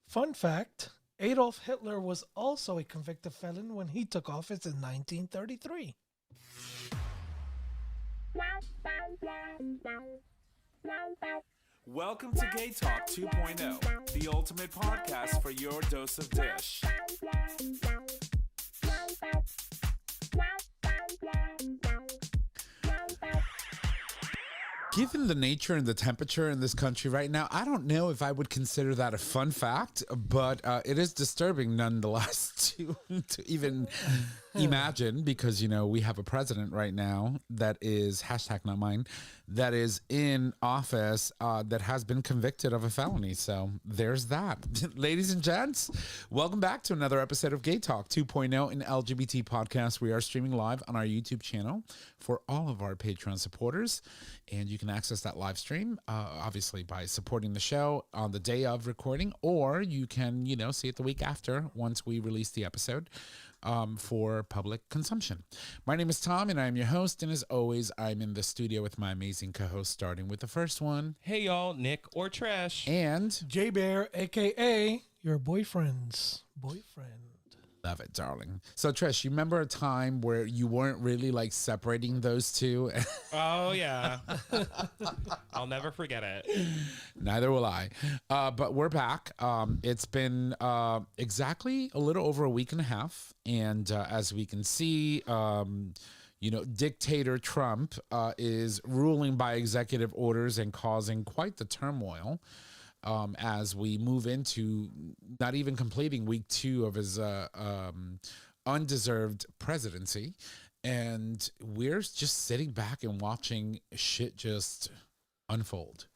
Fun fact, Adolf Hitler was also a convicted felon when he took office in 1933. Welcome to GayTalk 2.0, the ultimate podcast for your dose of dish. Given the nature and the temperature in this country right now, I don't know if I would consider that a fun fact, but it is disturbing nonetheless to even imagine, because, we have a president right now that is, hashtag not mine, that is in office that has been convicted of a felony. So there's that. Ladies and gents, welcome back to another episode of Gay Talk 2.0, an LGBT podcast. We are streaming live on our YouTube channel for all of our Patreon supporters. And you can access that live stream, obviously, by supporting the show on the day of recording, or you can, see it the week after once we release the episode for public consumption. My name is Tom, and I'm your host. And as always, I'm in the studio with my amazing co-host, starting with the first one. Hey, y'all, Nick or Trash. And J-Bear, a.k.a. your boyfriend's boyfriend. Love it, darling. So, Trish, you remember a time where you weren't really separating those two? Oh, yeah. I'll never forget it. Neither will I. But we're back. It's been exactly a little over a week and a half. And as we can see, Dictator Trump is ruling by executive orders and causing quite the turmoil. As we move into not even completing week 2 of his undeserved presidency. And we're just sitting back and watching shit just unfold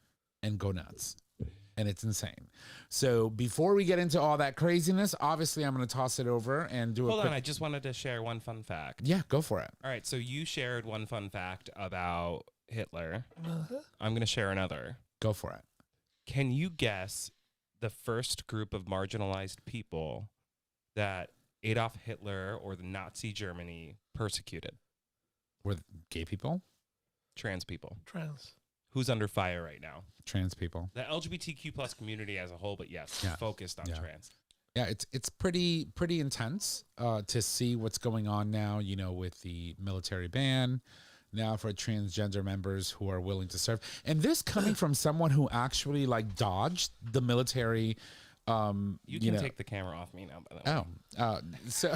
and go nuts. And it's insane. So before we get into all that craziness, obviously I'm going to toss it over and do a Hold on, I just wanted to share one fun fact. Yeah, go for it. All right, so you shared one fun fact about Hitler. I'm going to share another. Go for it. Can you guess the first group of marginalized people that Adolf Hitler or the Nazi Germany persecuted? Were gay people? Trans people. Trans. Who's under fire right now? Trans people. The LGBTQ plus community as a whole, but yes, Yeah. focused on trans. Yeah, it's pretty intense to see what's going on now, with the military ban. Now for transgender members who are willing to serve. And this coming from someone who actually dodged the military. You can take the camera off me now, by the way.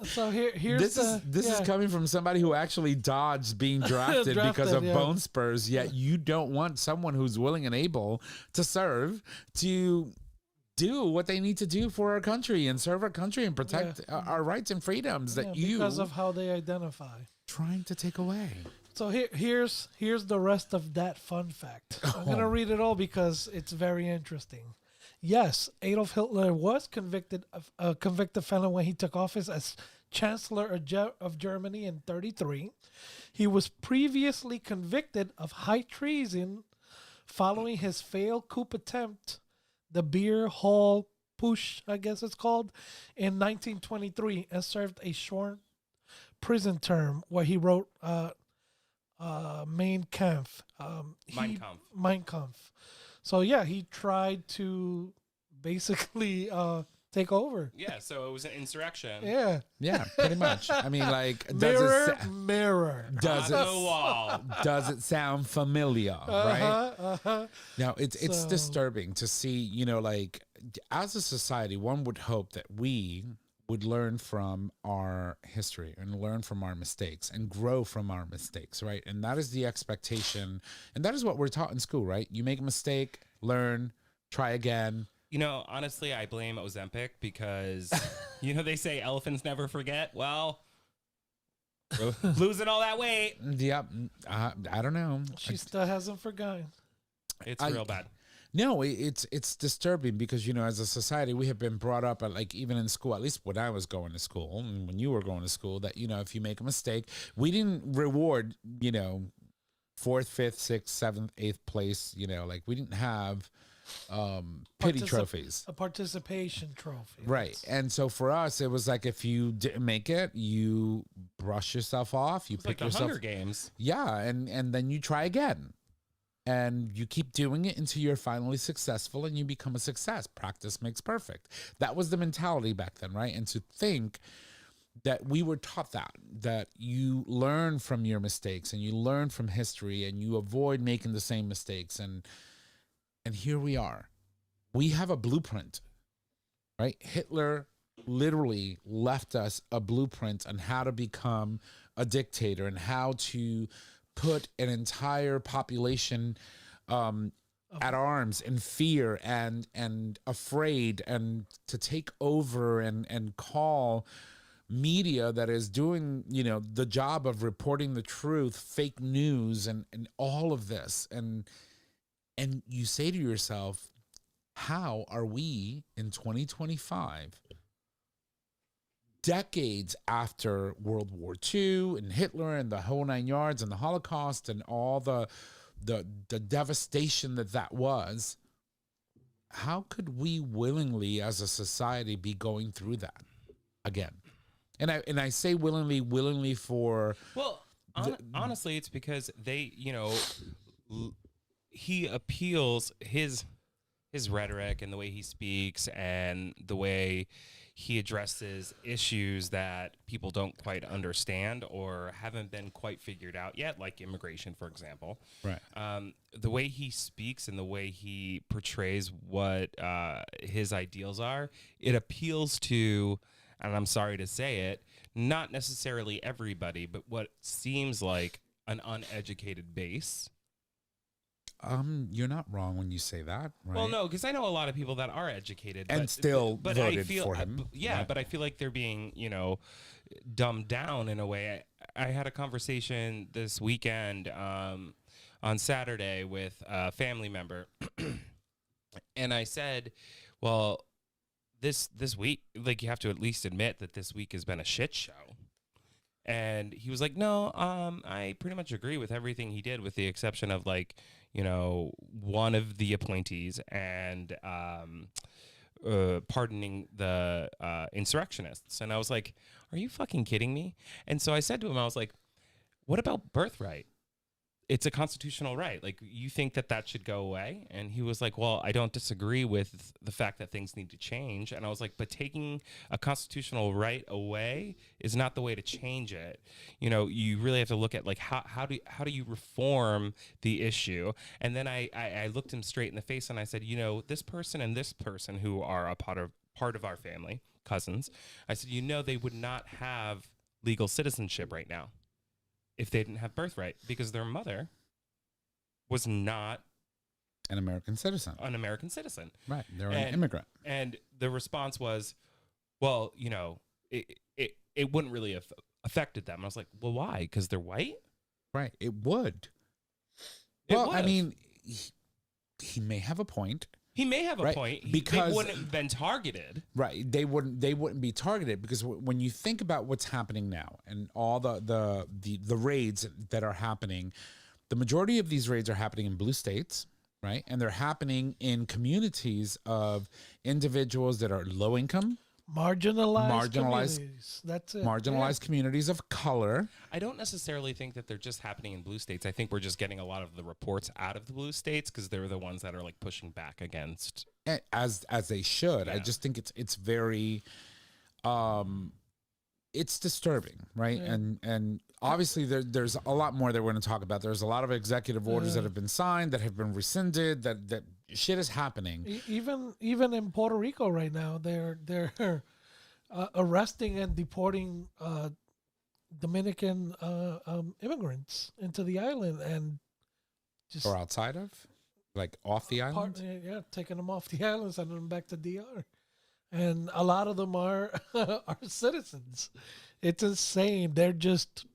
So here's this is coming from somebody who actually dodged being drafted because of bone spurs, yet you don't want someone who's willing and able to serve to do what they need to do for our country and serve our country and protect our rights and freedoms because of how they identify. Trying to take away. So here's the rest of that fun fact. I'm going to read it all because it's very interesting. Yes, Adolf Hitler was convicted of a convicted felon when he took office as Chancellor of Germany in 1933. He was previously convicted of high treason following his failed coup attempt, the Beer Hall Putsch, I guess it's called, in 1923, and served a short prison term where he wrote Mein Kampf. Mein Kampf. So yeah, he tried to basically take over. Yeah, so it was an insurrection. Yeah, pretty much. I mean, mirror. Does on the wall. Does it sound familiar? Right. Now it's disturbing to see. As a society, one would hope that we would learn from our history and learn from our mistakes and grow from our mistakes, right? And that is the expectation. And that is what we're taught in school, right? You make a mistake, learn, try again. Honestly, I blame Ozempic because, they say elephants never forget. Well, we're losing all that weight. Yep. I don't know. She still hasn't forgotten. It's real bad. No, it's disturbing because, as a society, we have been brought up even in school, at least when I was going to school and when you were going to school, that, if you make a mistake, we didn't reward, 4th, 5th, 6th, 7th, 8th place, we didn't have pity trophies. A participation trophy. Right. And so for us, it was if you didn't make it, you brush yourself off, you pick the yourself. Hunger Games. Yeah. And then you try again. And you keep doing it until you're finally successful and you become a success. Practice makes perfect. That was the mentality back then, right? And to think that we were taught that you learn from your mistakes and you learn from history and you avoid making the same mistakes. And here we are. We have a blueprint, right? Hitler literally left us a blueprint on how to become a dictator and how to put an entire population at arms in fear and afraid, and to take over and call media that is doing, the job of reporting the truth, fake news, and all of this. And you say to yourself, how are we in 2025, decades after World War II and Hitler and the whole nine yards and the Holocaust and all the devastation that was, how could we willingly as a society be going through that again? And I say willingly for... Well, honestly, it's because they, he appeals his rhetoric and the way he speaks and the way he addresses issues that people don't quite understand or haven't been quite figured out yet, like immigration, for example. Right. The way he speaks and the way he portrays what his ideals are, it appeals to, and I'm sorry to say it, not necessarily everybody, but what seems like an uneducated base. You're not wrong when you say that, right? Well, no, because I know a lot of people that are educated and still voted for him. Right. But I feel like they're being, dumbed down in a way. I had a conversation this weekend on Saturday with a family member, and I said, "Well, this week, like, you have to at least admit that this week has been a shit show." And he was like, "No, I pretty much agree with everything he did, with the exception of, like, one of the appointees and pardoning the insurrectionists." And I was like, "Are you fucking kidding me?" And so I said to him, I was like, "What about birthright? It's a constitutional right. Like, you think that should go away?" And he was like, "Well, I don't disagree with the fact that things need to change." And I was like, "But taking a constitutional right away is not the way to change it. You really have to look at, like, how do you reform the issue?" And then I looked him straight in the face and I said, "This person and this person who are a part of our family, cousins," I said, "they would not have legal citizenship right now if they didn't have birthright, because their mother was not an American citizen." Right. They're an immigrant. And the response was, "Well, it wouldn't really have affected them." And I was like, "Well, why? Because they're white?" Right. It would. I mean, he may have a point. He may have a right? point. Because they wouldn't have been targeted. Right. They wouldn't be targeted, because when you think about what's happening now and all the raids that are happening, the majority of these raids are happening in blue states, right? And they're happening in communities of individuals that are low income, marginalized communities. That's it. Marginalized communities of color. I don't necessarily think that they're just happening in blue states. I think we're just getting a lot of the reports out of the blue states because they're the ones that are, like, pushing back against, as they should. Yeah. I just think it's very it's disturbing, right? Yeah. And obviously there's a lot more that we're going to talk about. There's a lot of executive orders that have been signed, that have been rescinded, that shit is happening. Even in Puerto Rico right now, they're arresting and deporting Dominican immigrants into the island, and just Or outside of, like, off the island. taking them off the island, sending them back to DR. And a lot of them are are citizens. It's insane. They're just,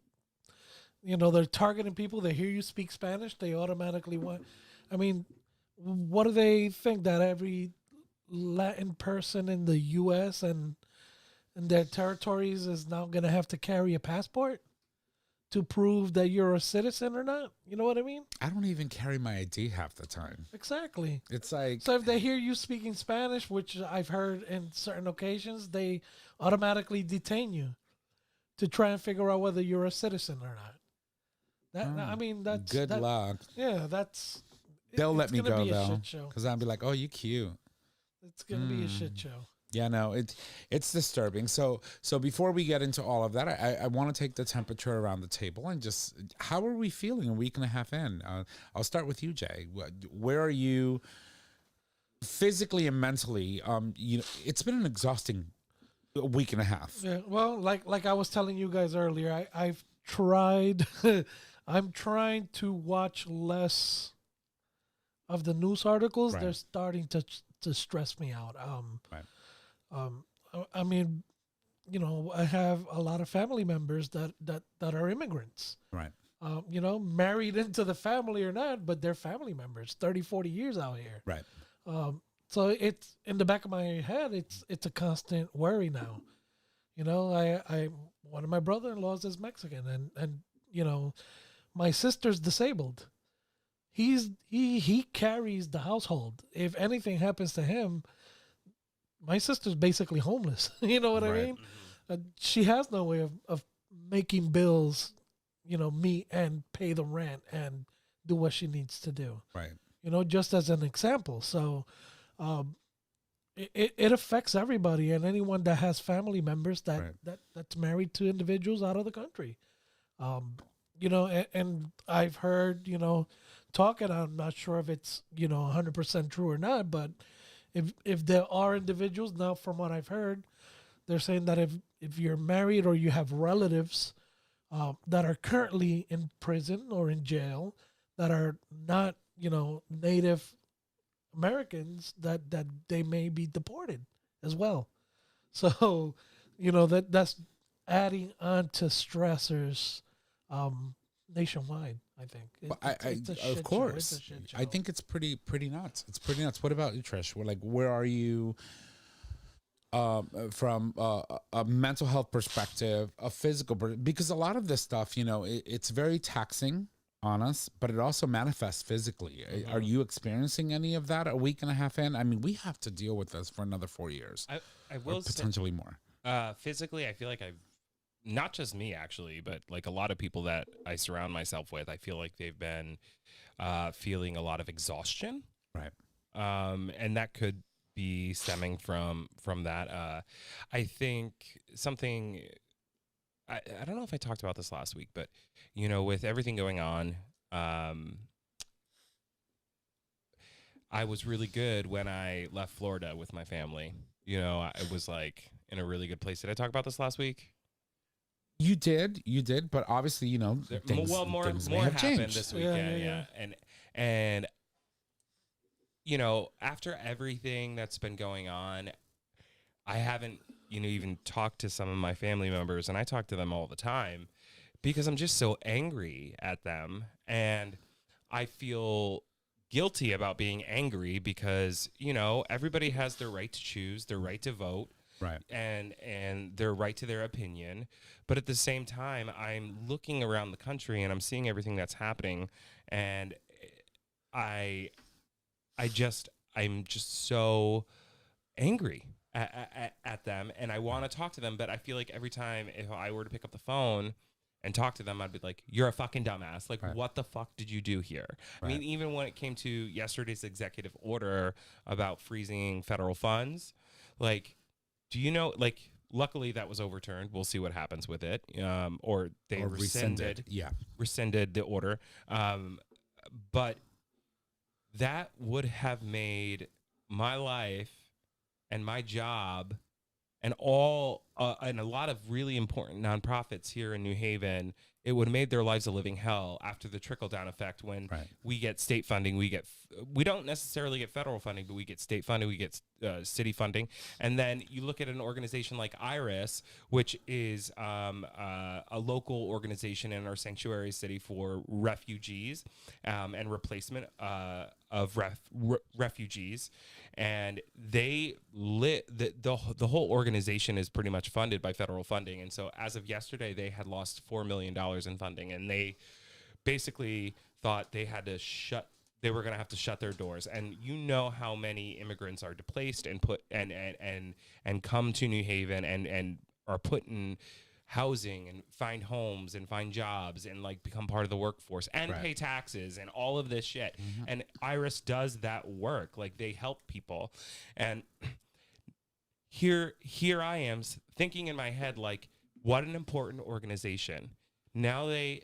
they're targeting people. They hear you speak Spanish, they automatically want. I mean, what do they think, that every Latin person in the U.S. and their territories is now going to have to carry a passport to prove that you're a citizen or not? You know what I mean? I don't even carry my ID half the time. Exactly. It's like, So if they hear you speaking Spanish, which I've heard in certain occasions, they automatically detain you to try and figure out whether you're a citizen or not. That's good luck. Yeah, that's They'll let it's me gonna go be a though, shit show. because I'll be like, "Oh, you cute." It's gonna be a shit show. Yeah, no, it's disturbing. So before we get into all of that, I want to take the temperature around the table and just how are we feeling a week and a half in? I'll start with you, Jay. Where are you physically and mentally? It's been an exhausting week and a half. Yeah, well, like I was telling you guys earlier, I've tried. I'm trying to watch less of the news articles. Right. They're starting to stress me out. Right. I mean, I have a lot of family members that are immigrants. Right. Married into the family or not, but they're family members, 30, 40 years out here. Right. So it's in the back of my head. It's a constant worry now. I one of my brother-in-laws is Mexican, and my sister's disabled. He carries the household. If anything happens to him, my sister's basically homeless. You know what I Right. mean? She has no way of making bills, meet and pay the rent and do what she needs to do. Right. Just as an example. So it affects everybody and anyone that has family members that's married to individuals out of the country. And I've heard, talk, and I'm not sure if it's, 100% true or not, but if there are individuals now, from what I've heard, they're saying that if you're married or you have relatives that are currently in prison or in jail that are not, Native Americans, that they may be deported as well. So, that's adding on to stressors nationwide, I think. It's a shit of show. course, It's a shit show. I think it's pretty nuts. It's pretty nuts. What about you, Trish? Where are you from a mental health perspective, a physical, because a lot of this stuff, it's very taxing on us, but it also manifests physically. Mm-hmm. Are you experiencing any of that a week and a half in? I mean, we have to deal with this for another 4 years, I will or potentially more. physically, I feel like I've not just me actually, but like a lot of people that I surround myself with, I feel like they've been feeling a lot of exhaustion. Right. And that could be stemming from that. I think something. I don't know if I talked about this last week, but with everything going on, I was really good when I left Florida with my family. I was like in a really good place. Did I talk about this last week? You did, but obviously, More things may have happened changed. this weekend. Yeah. And after everything that's been going on, I haven't even talked to some of my family members, and I talk to them all the time because I'm just so angry at them, and I feel guilty about being angry because everybody has their right to choose, their right to vote. Right. And their right to their opinion. But at the same time, I'm looking around the country and I'm seeing everything that's happening. And I'm just so angry at them. And I want to talk to them. But I feel like every time if I were to pick up the phone and talk to them, I'd be like, you're a fucking dumbass. Like, what the fuck did you do here? Right. I mean, even when it came to yesterday's executive order about freezing federal funds, like, do you know, like, luckily that was overturned. We'll see what happens with it. Or they rescinded the order. But that would have made my life and my job and and a lot of really important nonprofits here in New Haven, it would have made their lives a living hell after the trickle-down effect when we get state funding. We don't necessarily get federal funding, but we get state funding, we get city funding. And then you look at an organization like IRIS, which is a local organization in our sanctuary city for refugees and replacement of refugees. And the whole organization is pretty much funded by federal funding. And so as of yesterday, they had lost $4 million in funding, and they basically thought they were going to have to shut their doors. And how many immigrants are displaced and put and come to New Haven and are put in housing and find homes and find jobs and like become part of the workforce and Right. pay taxes and all of this shit. And Iris does that work. Like they help people. And here I am thinking in my head, like, what an important organization. Now they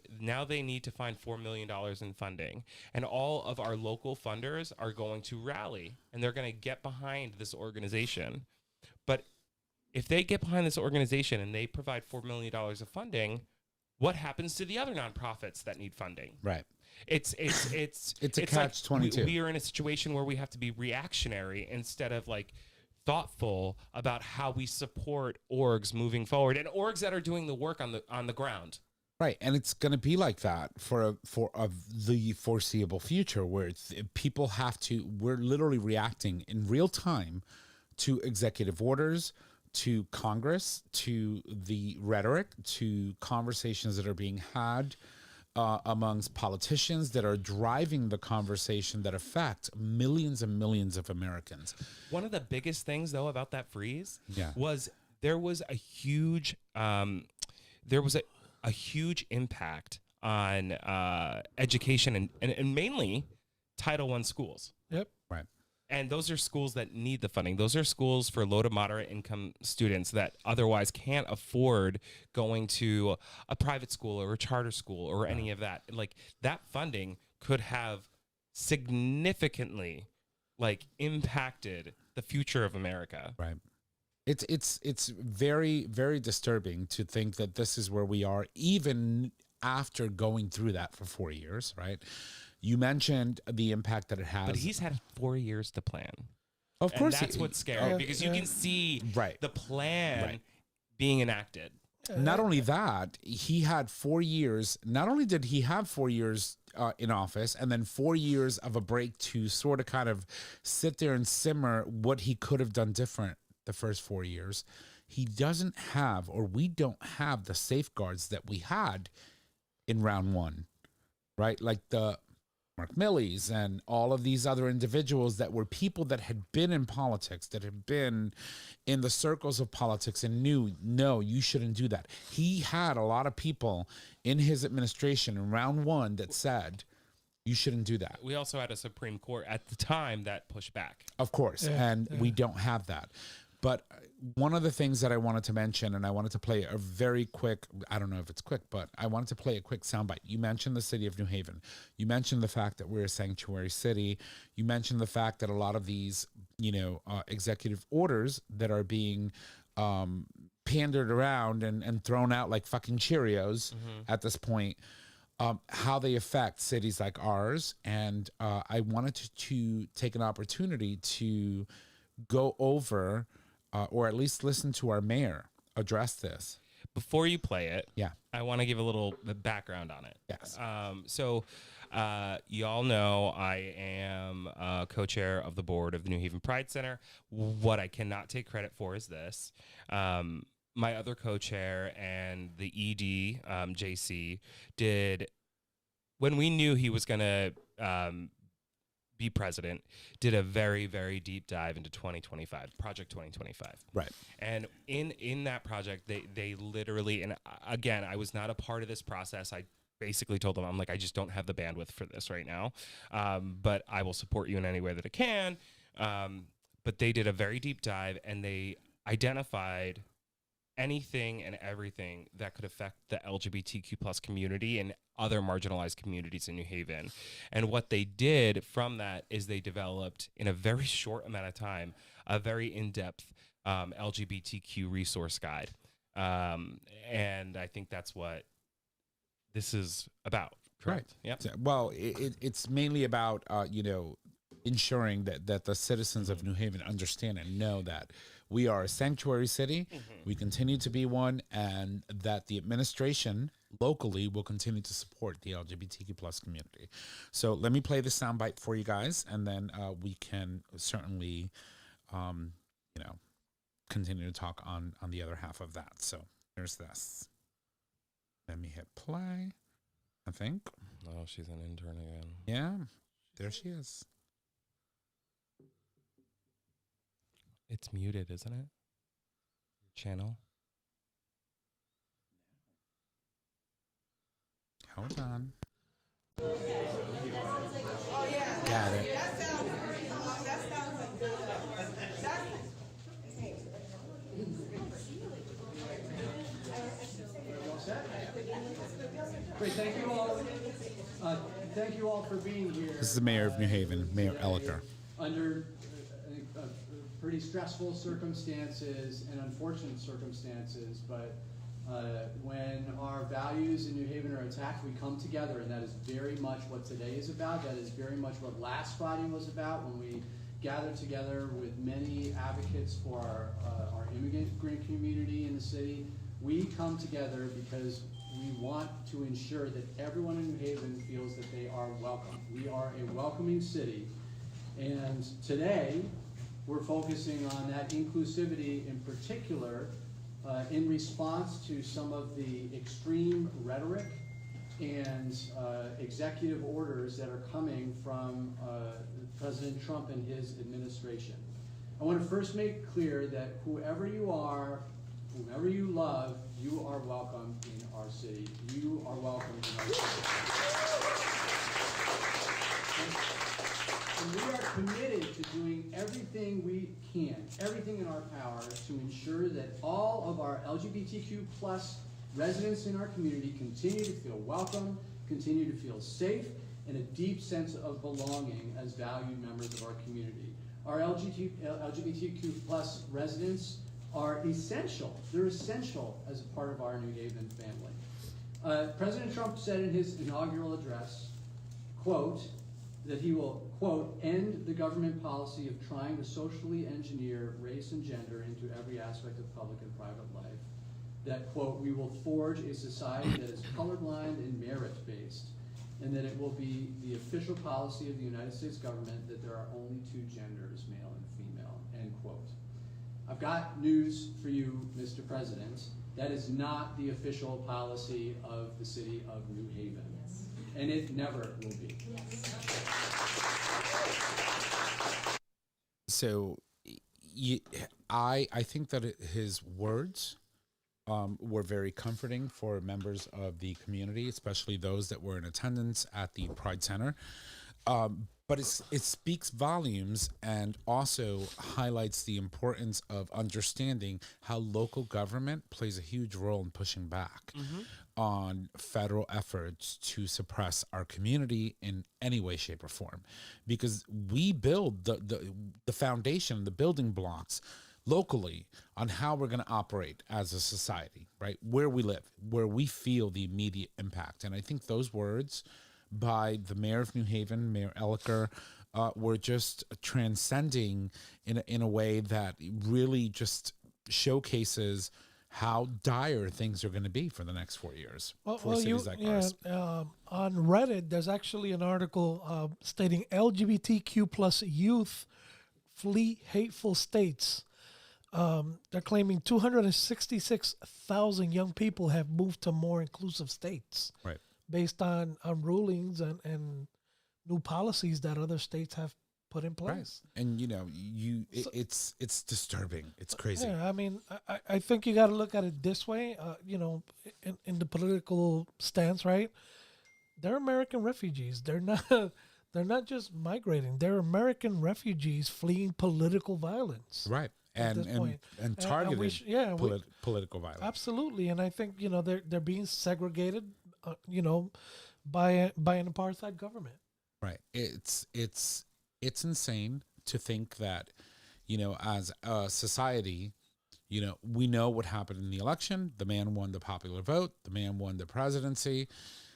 need to find $4 million in funding, and all of our local funders are going to rally and they're going to get behind this organization. But if they get behind this organization and they provide $4 million of funding, what happens to the other nonprofits that need funding? Right. It's a catch-22. We are in a situation where we have to be reactionary instead of like thoughtful about how we support orgs moving forward, and orgs that are doing the work on the ground. Right, and it's going to be like that for the foreseeable future, where people have to. We're literally reacting in real time to executive orders, to Congress, to the rhetoric, to conversations that are being had amongst politicians that are driving the conversation that affect millions and millions of Americans. One of the biggest things, though, about that freeze Yeah. was there was a huge impact on education and mainly Title I schools. Yep. Right. And those are schools that need the funding. Those are schools for low to moderate income students that otherwise can't afford going to a private school or a charter school or any of that. Like that funding could have significantly like impacted the future of America. Right. It's very, very disturbing to think that this is where we are, even after going through that for 4 years, right? You mentioned the impact that it has. But he's had 4 years to plan. Of course, And that's what's scary because you can see Right. the plan Right. being enacted. Not only that, he had 4 years. Not only did he have 4 years in office and then 4 years of a break to sort of kind of sit there and simmer what he could have done different the first 4 years, he doesn't have, or we don't have, the safeguards that we had in round one, right? Like the Mark Millies and all of these other individuals that were people that had been in politics, that had been in the circles of politics and knew, no, you shouldn't do that. He had a lot of people in his administration in round one that said, you shouldn't do that. We also had a Supreme Court at the time that pushed back. Of course, and we don't have that. But one of the things that I wanted to mention, and I wanted to play a very quick, I don't know if it's quick, but I wanted to play a quick soundbite. You mentioned the city of New Haven. You mentioned the fact that we're a sanctuary city. You mentioned the fact that a lot of these, executive orders that are being pandered around and thrown out like fucking Cheerios at this point, how they affect cities like ours. And I wanted to take an opportunity to go over or at least listen to our mayor address this. Before you play it, Yeah. I want to give a little background on it. Yes. Y'all know I am co-chair of the board of the New Haven Pride Center. What I cannot take credit for is this. My other co-chair and the ED, JC, did, when we knew he was going to be president, did a very, very deep dive into 2025, Project 2025. Right. And in that project, they literally, and again, I was not a part of this process. I basically told them, I'm like, I just don't have the bandwidth for this right now, but I will support you in any way that I can. But they did a very deep dive and they identified anything and everything that could affect the LGBTQ plus community and other marginalized communities in New Haven. And what they did from that is they developed, in a very short amount of time, a very in-depth LGBTQ resource guide. And I think that's what this is about. Correct? Right. Yep. Well, it's mainly about, ensuring that the citizens of New Haven understand and know that we are a sanctuary city, we continue to be one, and that the administration locally will continue to support the LGBTQ plus community. So let me play the soundbite for you guys, and then we can certainly, continue to talk on the other half of that. So here's this. Let me hit play, I think. Oh, she's an intern again. Yeah, there she is. It's muted, isn't it? Channel. Hold on. Got it. Great, thank you all. Thank you all for being here. This is the mayor of New Haven, Mayor Elicker. Under pretty stressful circumstances and unfortunate circumstances, but when our values in New Haven are attacked, we come together, and that is very much what today is about. That is very much what last Friday was about, when we gathered together with many advocates for our immigrant community in the city. We come together because we want to ensure that everyone in New Haven feels that they are welcome. We are a welcoming city, and today we're focusing on that inclusivity in particular in response to some of the extreme rhetoric and executive orders that are coming from President Trump and his administration. I want to first make clear that whoever you are, whomever you love, you are welcome in our city. You are welcome in our city. And we are committed to doing everything we can, everything in our power, to ensure that all of our LGBTQ plus residents in our community continue to feel welcome, continue to feel safe, and a deep sense of belonging as valued members of our community. Our LGBTQ plus residents are essential. They're essential as a part of our New Haven family. President Trump said in his inaugural address, quote, that he will, quote, end the government policy of trying to socially engineer race and gender into every aspect of public and private life. That, quote, we will forge a society that is colorblind and merit-based, and that it will be the official policy of the United States government that there are only two genders, male and female, end quote. I've got news for you, Mr. President. That is not the official policy of the city of New Haven. Yes. And it never will be. Yes. So I think that his words were very comforting for members of the community, especially those that were in attendance at the Pride Center. But it speaks volumes and also highlights the importance of understanding how local government plays a huge role in pushing back on federal efforts to suppress our community in any way, shape, or form. Because we build the foundation, the building blocks locally on how we're going to operate as a society, right? Where we live, where we feel the immediate impact. And I think those words by the mayor of New Haven, Mayor Elicker, were just transcending in a way that really just showcases how dire things are going to be for the next 4 years for cities like ours. On Reddit, there's actually an article stating LGBTQ plus youth flee hateful states. They're claiming 266,000 young people have moved to more inclusive states. Right. Based on rulings and new policies that other states have put in place. Right. And it's disturbing. It's crazy. Yeah, I mean, I think you got to look at it this way. In the political stance, right? They're American refugees. They're not just migrating. They're American refugees fleeing political violence. Right. And targeted political violence. Absolutely. And I think they're being segregated. By an apartheid government. Right. It's insane to think that, as a society, we know what happened in the election. The man won the popular vote. The man won the presidency.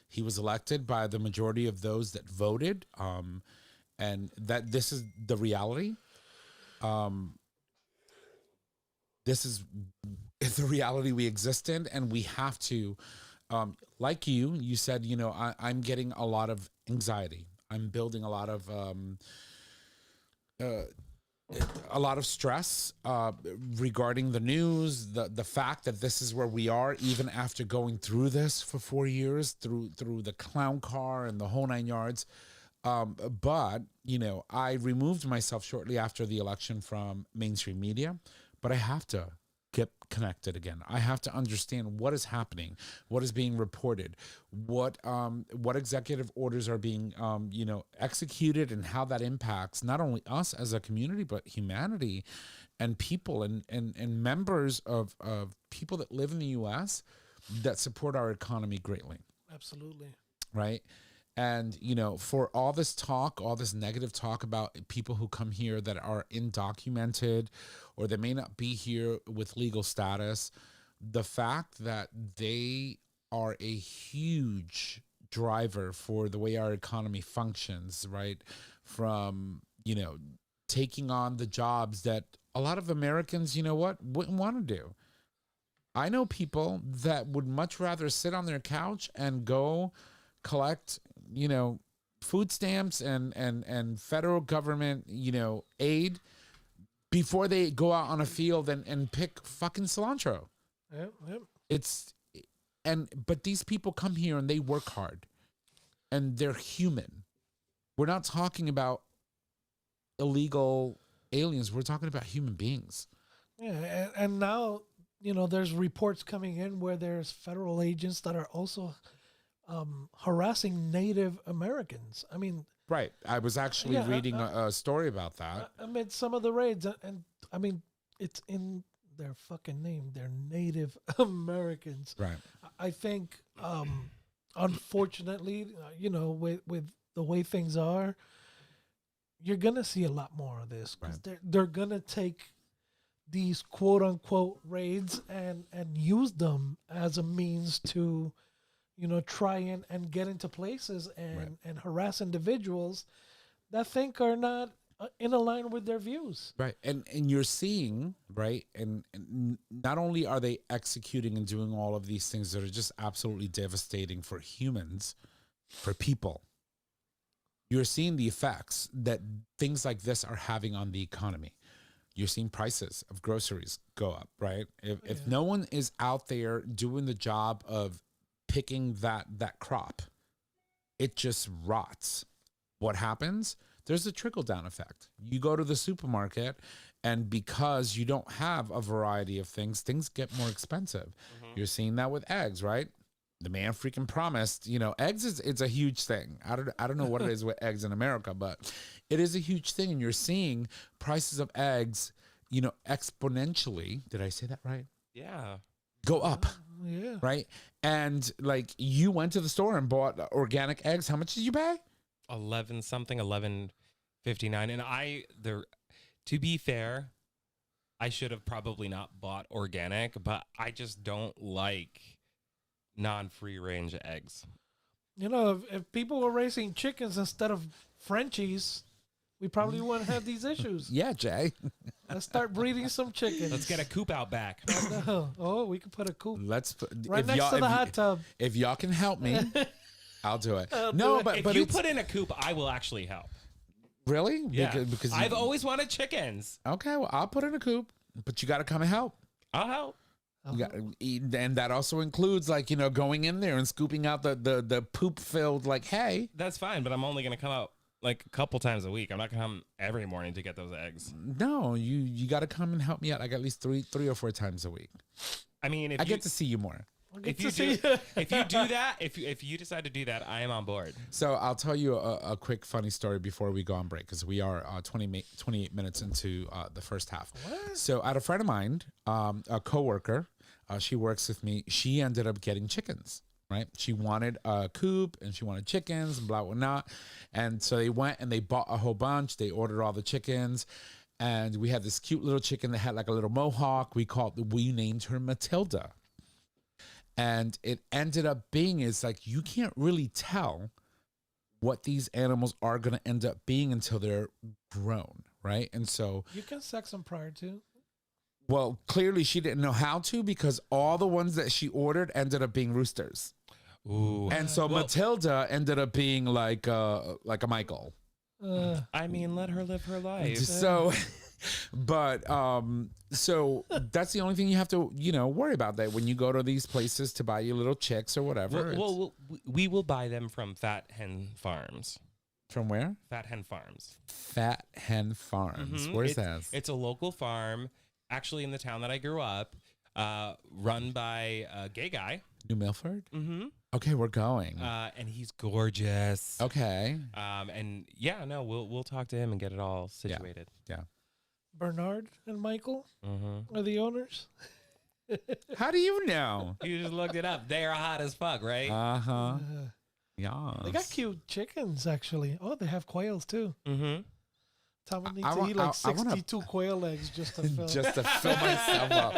He was elected by the majority of those that voted. And that this is the reality. This is the reality we exist in, and we have to. Like you said, I'm getting a lot of anxiety. I'm building a lot of stress regarding the news, the fact that this is where we are, even after going through this for 4 years, through the clown car and the whole 9 yards. But I removed myself shortly after the election from mainstream media, but I have to get connected again. I have to understand what is happening, what is being reported, what executive orders are being executed, and how that impacts not only us as a community but humanity and people and members of people that live in the US that support our economy greatly. Absolutely. Right? And, for all this talk, all this negative talk about people who come here that are undocumented or they may not be here with legal status, the fact that they are a huge driver for the way our economy functions, right? From, taking on the jobs that a lot of Americans, wouldn't want to do. I know people that would much rather sit on their couch and go collect food stamps and federal government, aid before they go out on a field and pick fucking cilantro. Yep. But these people come here and they work hard and they're human. We're not talking about illegal aliens. We're talking about human beings. Yeah. And now, there's reports coming in where there's federal agents that are also harassing Native Americans. I mean, right. I was actually reading a story about that. Amid some of the raids, and I mean, it's in their fucking name. They're Native Americans. Right. I think, unfortunately, with the way things are, you're gonna see a lot more of this because they're gonna take these quote unquote raids and use them as a means to try and get into places and harass individuals that think are not in line with their views. Right. And you're seeing, right, and not only are they executing and doing all of these things that are just absolutely devastating for humans, for people, you're seeing the effects that things like this are having on the economy. You're seeing prices of groceries go up, right? If no one is out there doing the job of picking that crop, it just rots. What happens? There's a trickle-down effect. You go to the supermarket, and because you don't have a variety of things get more expensive. Mm-hmm. You're seeing that with eggs, right? The man freaking promised, eggs it's a huge thing. I don't know what it is with eggs in America, but it is a huge thing. And you're seeing prices of eggs, exponentially. Did I say that right? Yeah. Go up. Yeah. Right. And like you went to the store and bought organic eggs. How much did you pay? 11 something, 11.59. And to be fair, I should have probably not bought organic, but I just don't like non-free range eggs. If people were raising chickens instead of Frenchies, we probably wouldn't have these issues. Yeah, Jay. Let's start breeding some chickens. Let's get a coop out back. Oh, we could put a coop Let's put right next to the hot tub. If y'all can help me, I'll do it. But you put in a coop, I will actually help. Really? Yeah. Because I've always wanted chickens. Okay, well, I'll put in a coop, but you got to come and help. I'll help. You got, and that also includes going in there and scooping out the poop filled hay. That's fine, but I'm only gonna come out like a couple times a week. I'm not gonna come every morning to get those eggs. No, you got to come and help me out. Like at least three or four times a week. I mean, I get to see you more. If you do that, if you decide to do that, I am on board. So I'll tell you a quick funny story before we go on break because we are 28 minutes into the first half. What? So I had a friend of mine, a coworker. She works with me. She ended up getting chickens, right? She wanted a coop and she wanted chickens and blah, blah, blah. And so they went and they bought a whole bunch. They ordered all the chickens. And we had this cute little chicken that had like a little mohawk. We named her Matilda. And it ended up being you can't really tell what these animals are going to end up being until they're grown, right? And so you can sex them prior to. Well, clearly she didn't know how to because all the ones that she ordered ended up being roosters. Ooh. And so Matilda ended up being like a Michael. I mean, let her live her life. So, so that's the only thing you have to, worry about that when you go to these places to buy your little chicks or whatever. We will buy them from Fat Hen Farms. From where? Fat Hen Farms. Fat Hen Farms. Mm-hmm. Where's that? It's a local farm. actually in the town that I grew up, run by a gay guy. New Milford? Mm-hmm. Okay, we're going. And he's gorgeous. Okay. And yeah, no, we'll talk to him and get it all situated. Yeah. Bernard and Michael Mm-hmm. are the owners. How do you know? You just looked it up. They are hot as fuck, right? Uh-huh. Uh, Yeah. they got cute chickens, actually. Oh, they have quails, too. Mm-hmm. Tom would need I to want- eat like I wanna- 62 quail eggs just to fill. Just to fill myself up.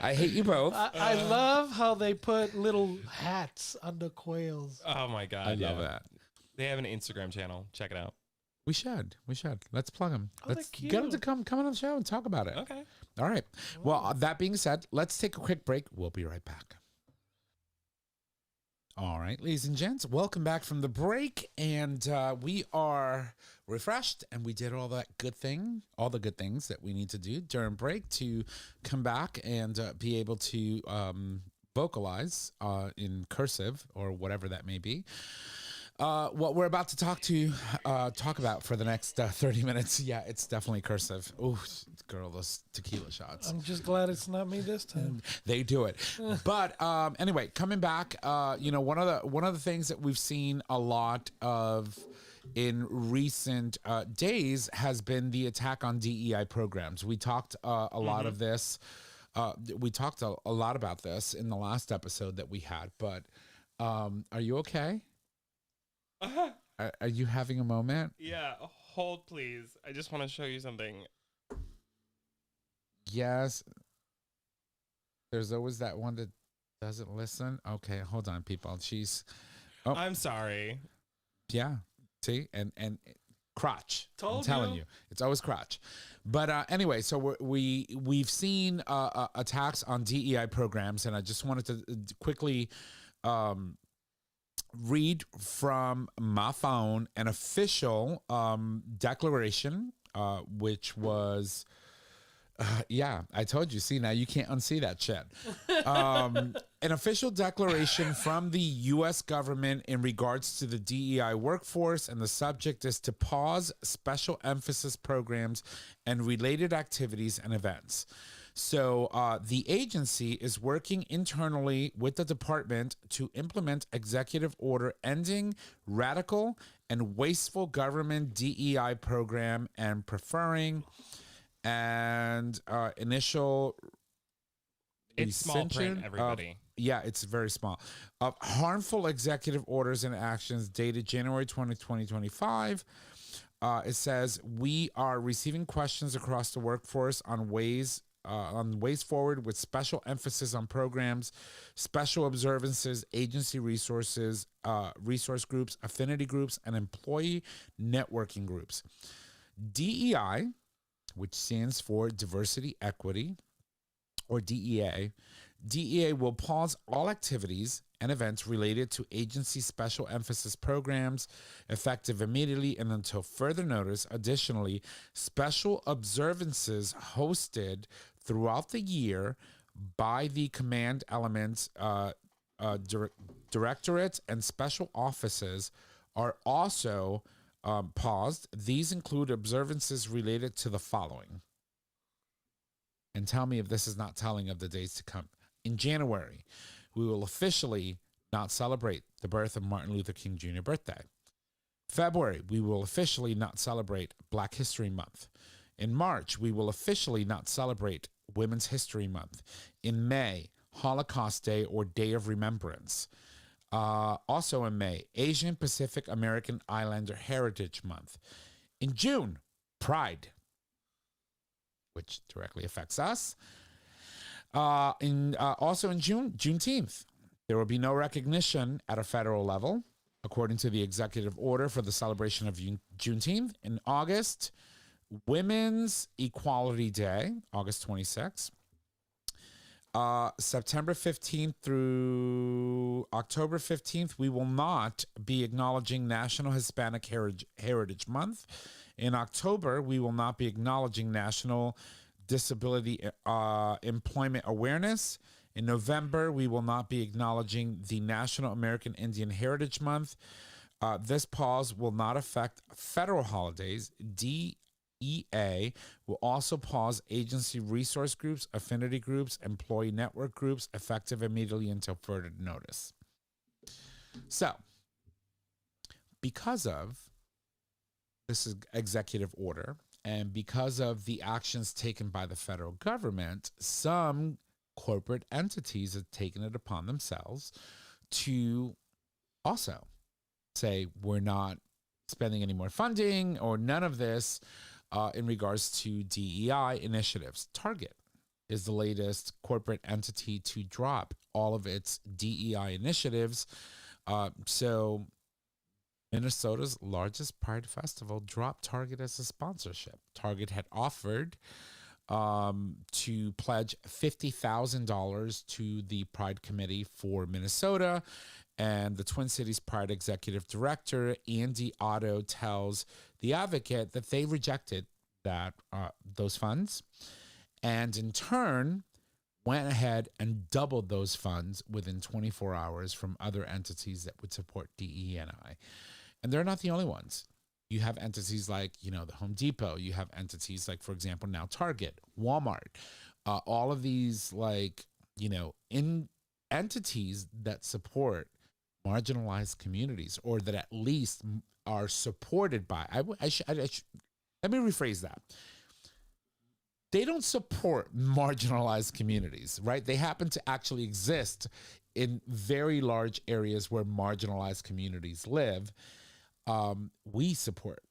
I hate you both. I love how they put little hats on the quails. Oh my god, I love that. They have an Instagram channel. Check it out. We should. Let's plug them. Oh, they're Let's get them to cute. come on the show and talk about it. Okay. All right. Well, that being said, let's take a quick break. We'll be right back. All right, ladies and gents, welcome back from the break. And we are refreshed and we did all the good things that we need to do during break to come back and be able to vocalize in cursive or whatever that may be. What we're about to talk about for the next 30 minutes. Yeah, it's definitely cursive. Ooh, girl, those tequila shots. I'm just glad it's not me this time. They do it. But anyway, coming back, one of the things that we've seen a lot of in recent days has been the attack on DEI programs. We talked a lot of this. We talked a lot about this in the last episode that we had. But are you okay? Are you having a moment? Yeah, hold please. I just want to show you something. Yes. There's always that one that doesn't listen. Okay, hold on, people. Oh. I'm sorry. Yeah. See? And crotch. Told I'm telling you. you. It's always crotch. But anyway, so we've seen attacks on DEI programs, and I just wanted to quickly read from my phone an official declaration, which was, I told you. See, now you can't unsee that shit. An official declaration from the U.S. government in regards to the DEI workforce, and the subject is to pause special emphasis programs and related activities and events. So the agency is working internally with the department to implement executive order ending radical and wasteful government DEI program and preferring and initial It's small print, rescission everybody. it's very small. Of harmful executive orders and actions dated January 20, 2025. It says, we are receiving questions across the workforce on ways forward with special emphasis on programs, special observances, agency resources, resource groups, affinity groups, and employee networking groups. DEI, which stands for Diversity, Equity, or DEA. DEA will pause all activities and events related to agency special emphasis programs effective immediately and until further notice. Additionally, special observances hosted throughout the year by the command elements, directorates, and special offices are also paused. These include observances related to the following. And tell me if this is not telling of the days to come. In January, we will officially not celebrate the birth of Martin Luther King Jr. birthday. February, we will officially not celebrate Black History Month. In March, we will officially not celebrate Women's History Month. In May, Holocaust Day or Day of Remembrance. Also in May, Asian Pacific American Islander Heritage Month. In June, Pride, which directly affects us. Also in June, Juneteenth, there will be no recognition at a federal level, according to the executive order for the celebration of Juneteenth. In August, Women's Equality Day, August 26th. September 15th through October 15th, we will not be acknowledging National Hispanic Heritage Month. In October, we will not be acknowledging National Disability Employment Awareness. In November, we will not be acknowledging the National American Indian Heritage Month. This pause will not affect federal holidays. DEI DEA will also pause agency resource groups, affinity groups, employee network groups, effective immediately until further notice. So, because of this executive order and because of the actions taken by the federal government, some corporate entities have taken it upon themselves to also say, we're not spending any more funding or none of this in regards to DEI initiatives. Target is the latest corporate entity to drop all of its DEI initiatives. So Minnesota's largest Pride Festival dropped Target as a sponsorship. Target had offered to pledge $50,000 to the Pride Committee for Minnesota. And the Twin Cities Pride Executive Director, Andy Otto, tells The Advocate that they rejected those funds and in turn went ahead and doubled those funds within 24 hours from other entities that would support DE&I. And they're not the only ones. You have entities like, the Home Depot. You have entities like, for example, now Target, Walmart. All of these, entities that support marginalized communities, or that at least are supported by. Let me rephrase that. They don't support marginalized communities, right? They happen to actually exist in very large areas where marginalized communities live. We support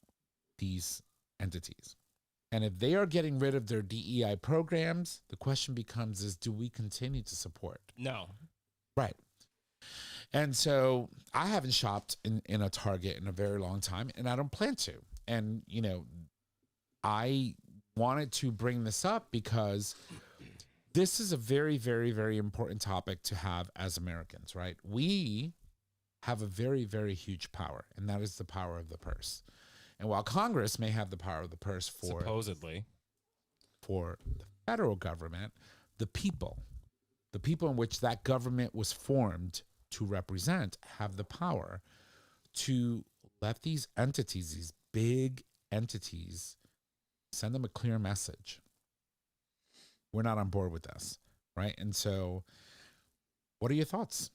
these entities. And if they are getting rid of their DEI programs, the question becomes do we continue to support? No. Right. And so I haven't shopped in a Target in a very long time, and I don't plan to. And, I wanted to bring this up because this is a very, very, very important topic to have as Americans, right? We have a very, very huge power, and that is the power of the purse. And while Congress may have the power of the purse supposedly for the federal government, the people in which that government was formed to represent, have the power to let these entities, these big entities, send them a clear message. We're not on board with this, right? And so what are your thoughts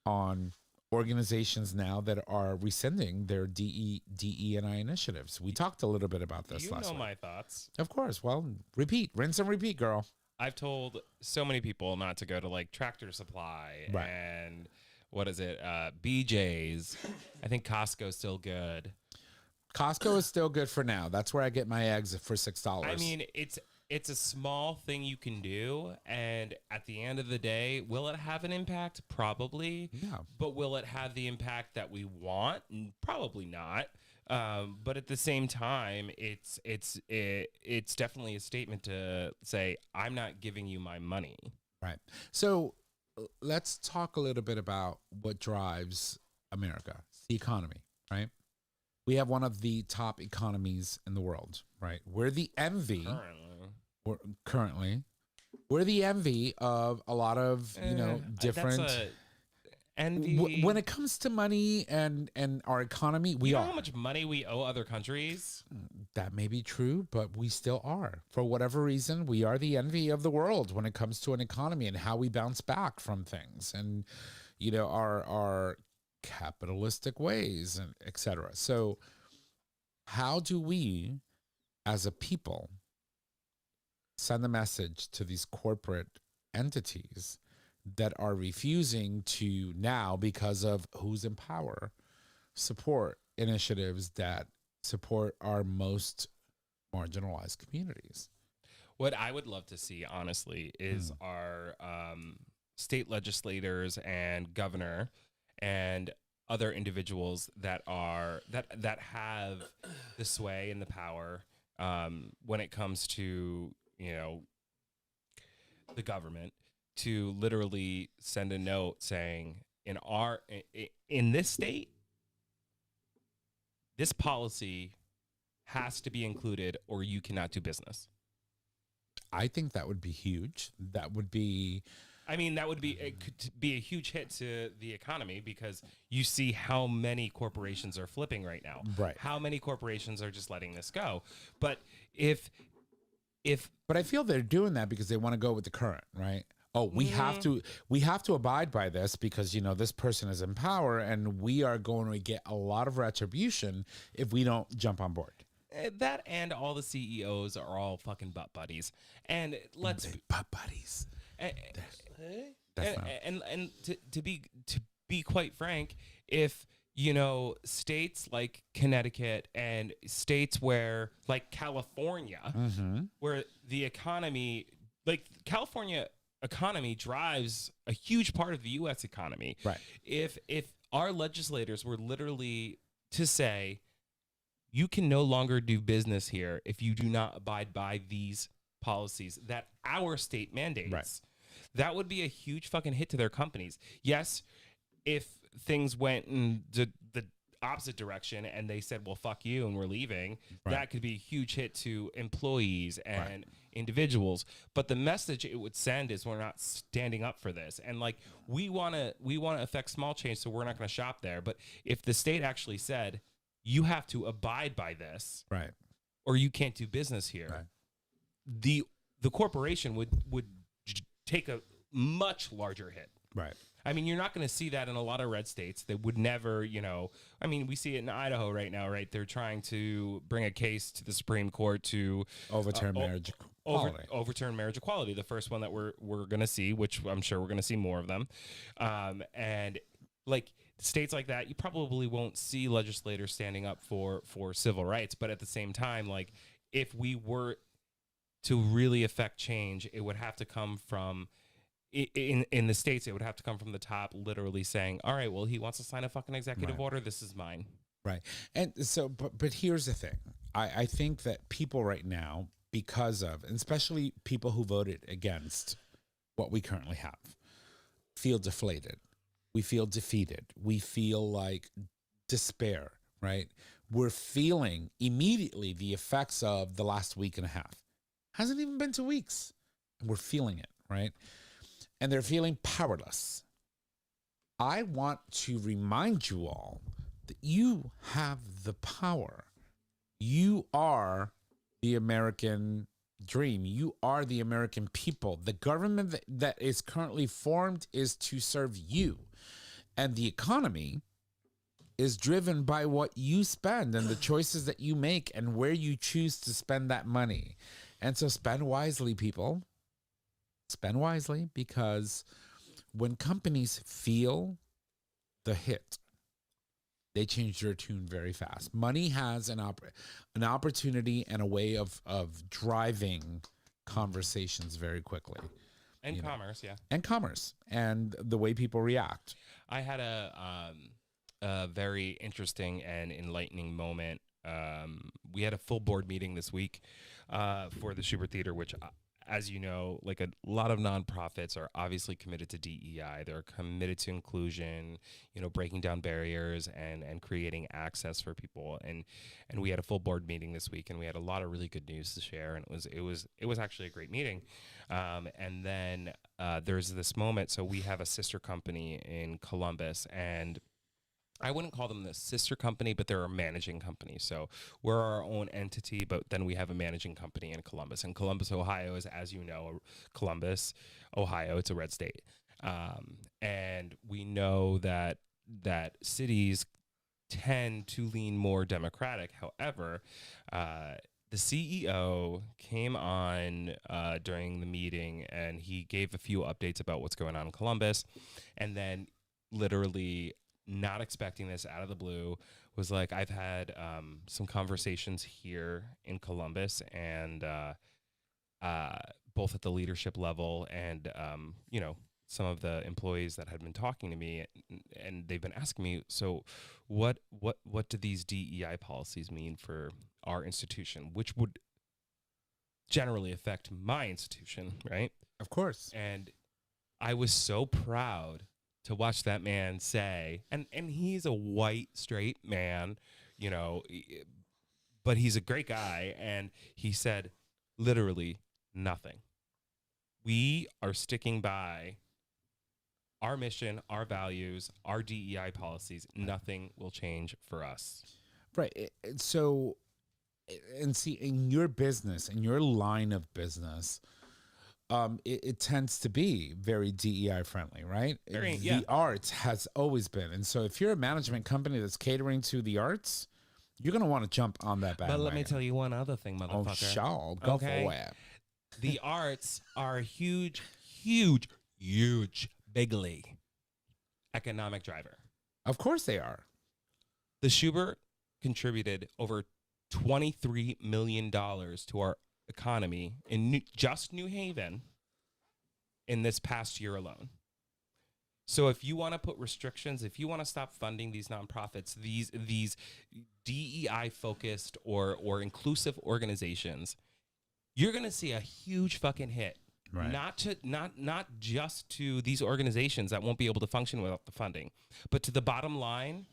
on organizations now that are rescinding their DE&I initiatives? We talked a little bit about this last week. You know my thoughts. Of course. Well, rinse and repeat, girl. I've told so many people not to go to Tractor Supply and what is it? BJ's. I think Costco's still good. Costco is still good for now. That's where I get my eggs for $6. I mean, it's a small thing you can do, and at the end of the day, will it have an impact? Probably. Yeah. But will it have the impact that we want? Probably not. But at the same time, it's definitely a statement to say, I'm not giving you my money. Right. So let's talk a little bit about what drives America. It's the economy, right? We have one of the top economies in the world, right? We're the envy. Currently. We're the envy of a lot of, different... envy. When it comes to money and our economy, we are. How much money we owe other countries? That may be true, but we still are. For whatever reason, we are the envy of the world when it comes to an economy and how we bounce back from things and, our capitalistic ways and et cetera. So how do we, as a people, send a message to these corporate entities that are refusing to now, because of who's in power, support initiatives that support our most marginalized communities? What I would love to see, honestly, is our state legislators and governor and other individuals that have the sway and the power when it comes to the government, to literally send a note saying, in this state, this policy has to be included or you cannot do business. I think that would be huge. That would be I mean, that would be it could be a huge hit to the economy because you see how many corporations are flipping right now. Right. How many corporations are just letting this go? But if But I feel they're doing that because they want to go with the current, right? Oh, we have to abide by this because this person is in power, and we are going to get a lot of retribution if we don't jump on board. that and all the CEOs are all fucking butt buddies, and let's Butt buddies. and, That's not. and to be quite frank, if states like Connecticut and states where like California, where the economy, like California economy drives a huge part of the U.S. economy. Right. If our legislators were literally to say, you can no longer do business here if you do not abide by these policies that our state mandates. Right. That would be a huge fucking hit to their companies. Yes, if things went in the opposite direction and they said, well, fuck you and we're leaving, that could be a huge hit to employees and individuals. But the message it would send is we're not standing up for this. And like we want to affect small change, so we're not going to shop there. But if the state actually said, you have to abide by this, Right. or you can't do business here, the corporation would take a much larger hit. Right. I mean, you're not going to see that in a lot of red states that would never, I mean, we see it in Idaho right now, right? They're trying to bring a case to the Supreme Court to Overturn marriage equality. Overturn marriage equality, the first one that we're going to see, which I'm sure we're going to see more of them. And like states like that, you probably won't see legislators standing up for civil rights. But at the same time, like if we were to really affect change, it would have to come from in the states, it would have to come from the top, literally saying, all right, well, he wants to sign a fucking executive order. This is mine. Right. And so, but here's the thing. I think that people right now, because of, and especially people who voted against what we currently have, feel deflated. We feel defeated. We feel like despair, right? We're feeling immediately the effects of the last week and a half. Hasn't even been 2 weeks. And we're feeling it, right? And they're feeling powerless. I want to remind you all that you have the power. You are the American dream. You are the American people. The government that is currently formed is to serve you. And the economy is driven by what you spend and the choices that you make and where you choose to spend that money. And so spend wisely, people. Spend wisely, because when companies feel the hit, they change their tune very fast. Money has an opportunity and a way of driving conversations very quickly. And commerce, yeah. And commerce, and the way people react. I had a very interesting and enlightening moment. We had a full board meeting this week for the Schubert Theater, which, as you know, like a lot of nonprofits are obviously committed to DEI. They're committed to inclusion, breaking down barriers and creating access for people. And we had a full board meeting this week, and we had a lot of really good news to share. And it was actually a great meeting. And then there's this moment. So we have a sister company in Columbus, and I wouldn't call them the sister company, but they're a managing company. So we're our own entity, but then we have a managing company in Columbus. And Columbus, Ohio is, as you know, Columbus, Ohio, it's a red state. And we know that cities tend to lean more Democratic. However, the CEO came on during the meeting, and he gave a few updates about what's going on in Columbus. And then literally, not expecting this out of the blue, was like, I've had some conversations here in Columbus, and both at the leadership level and some of the employees that had been talking to me, and they've been asking me, so what do these DEI policies mean for our institution, which would generally affect my institution, right? Of course. And I was so proud to watch that man say, and he's a white, straight man, but he's a great guy. And he said literally nothing. We are sticking by our mission, our values, our DEI policies, nothing will change for us. Right. So, and see, in your business, in your line of business, it tends to be very DEI friendly, right? The arts has always been. And so if you're a management company that's catering to the arts, you're going to want to jump on that bandwagon. But let me tell you one other thing, motherfucker. Oh, sure. Go for it. The arts are a huge, bigly economic driver. Of course they are. The Schubert contributed over $23 million to our economy in just New Haven in this past year alone. So if you want to put restrictions, if you want to stop funding these nonprofits, these DEI focused or inclusive organizations, you're going to see a huge fucking hit. Right. Not just to these organizations that won't be able to function without the funding, but to the bottom line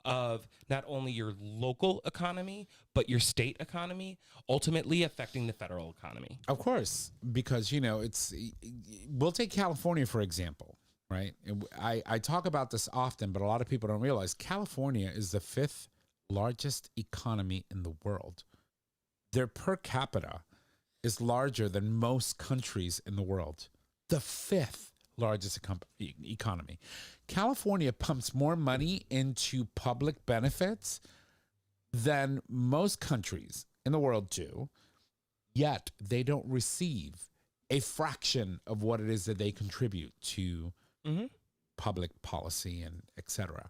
of not only your local economy, but your state economy, ultimately affecting the federal economy. Of course, because, we'll take California, for example, right? I talk about this often, but a lot of people don't realize California is the 5th largest economy in the world. Their per capita is larger than most countries in the world. The 5th largest economy. California pumps more money into public benefits than most countries in the world do, yet they don't receive a fraction of what it is that they contribute to public policy and et cetera.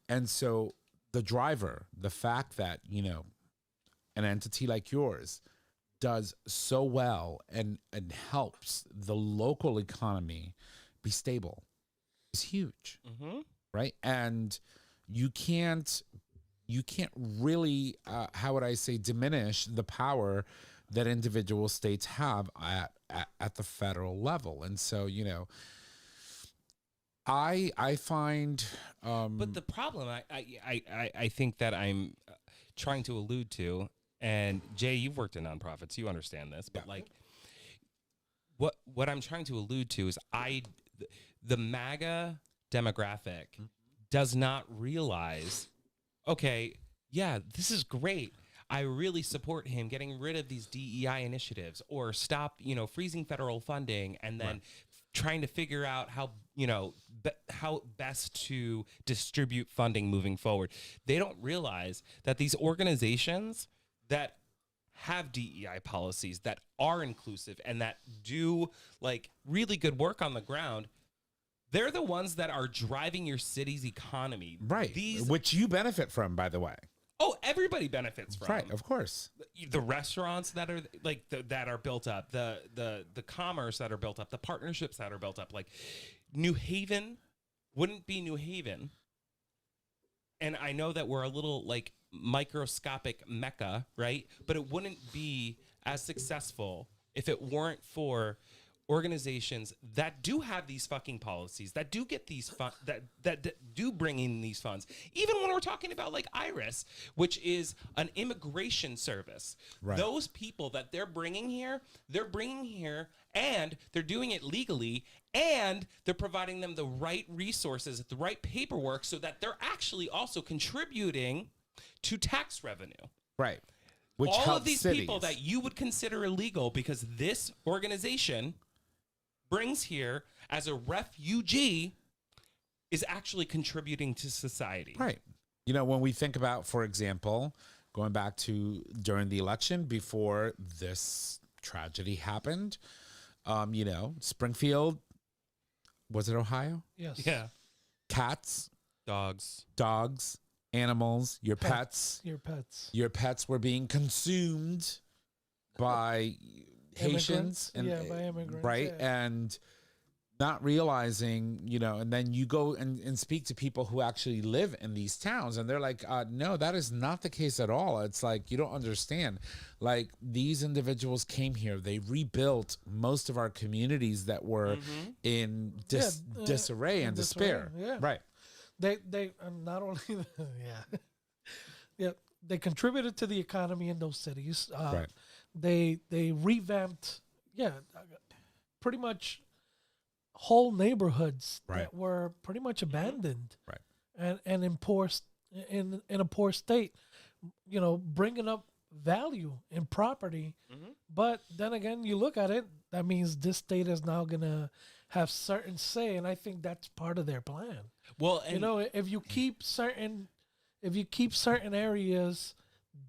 And so the driver, the fact that, an entity like yours does so well and helps the local economy be stable is huge, right? And you can't really, how would I say, diminish the power that individual states have at the federal level. And so, I find, but the problem I think that I'm trying to allude to, and Jay, you've worked in nonprofits, you understand this, but what I'm trying to allude to is the MAGA demographic does not realize, okay, yeah, this is great. I really support him getting rid of these DEI initiatives or stop, freezing federal funding and then trying to figure out how best to distribute funding moving forward. They don't realize that these organizations that have DEI policies that are inclusive and that do really good work on the ground, they're the ones that are driving your city's economy. Right. Which you benefit from, by the way. Oh, everybody benefits from. Right, of course. The restaurants that are that are built up, the commerce that are built up, the partnerships that are built up. New Haven wouldn't be New Haven. And I know that we're a little microscopic mecca, right? But it wouldn't be as successful if it weren't for organizations that do have these fucking policies, that do get these that do bring in these funds. Even when we're talking about IRIS, which is an immigration service, those people that they're bringing here and they're doing it legally, and they're providing them the right resources, the right paperwork, so that they're actually also contributing to tax revenue. Right. Which all helps of these cities. people that you would consider illegal because this organization brings here as a refugee is actually contributing to society. Right. When we think about, for example, going back to during the election before this tragedy happened, Springfield, was it Ohio? Yes. Yeah. Cats, Dogs, animals, your pets. Your pets were being consumed by Haitians by immigrants, right? And not realizing, and then you go and speak to people who actually live in these towns and they're like, no, that is not the case at all. It's you don't understand. These individuals came here, they rebuilt most of our communities that were in disarray and despair. Yeah. Right. They not only they contributed to the economy in those cities. Right. They revamped pretty much whole neighborhoods Right. that were pretty much abandoned, Right. and in a poor state, bringing up value in property. But then again, you look at it, that means this state is now gonna have certain say, and I think that's part of their plan. Well, and If you keep certain areas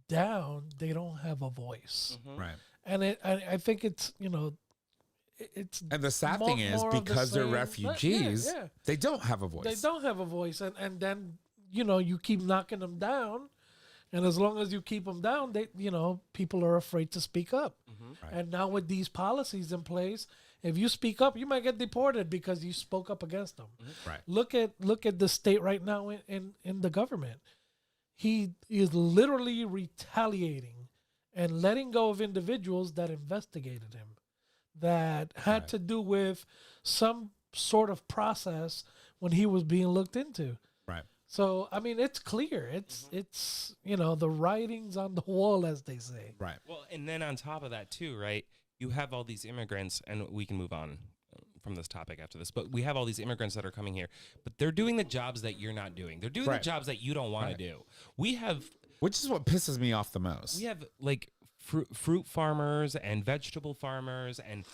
down, they don't have a voice. Right. And I think it's it's And the sad more- thing is, more of the because they're same. refugees, Yeah. they don't have a voice. They don't have a voice, and then you keep knocking them down, and as long as you keep them down, they people are afraid to speak up. Right. And now with these policies in place, if you speak up, you might get deported because you spoke up against them. Right. Look at the state right now in the government. He is literally retaliating and letting go of individuals that investigated him, that had Right. to do with some sort of process when he was being looked into. Right. So I mean, it's clear. It's the writings on the wall, as they say. Right. well, and then on top of that too, right? You have all these immigrants, and we can move on from this topic after this. But we have all these immigrants that are coming here, but they're doing the jobs that you're not doing. They're doing Right. the jobs that you don't want Right. to do. We have Which is what pisses me off the most. like fruit farmers and vegetable farmers and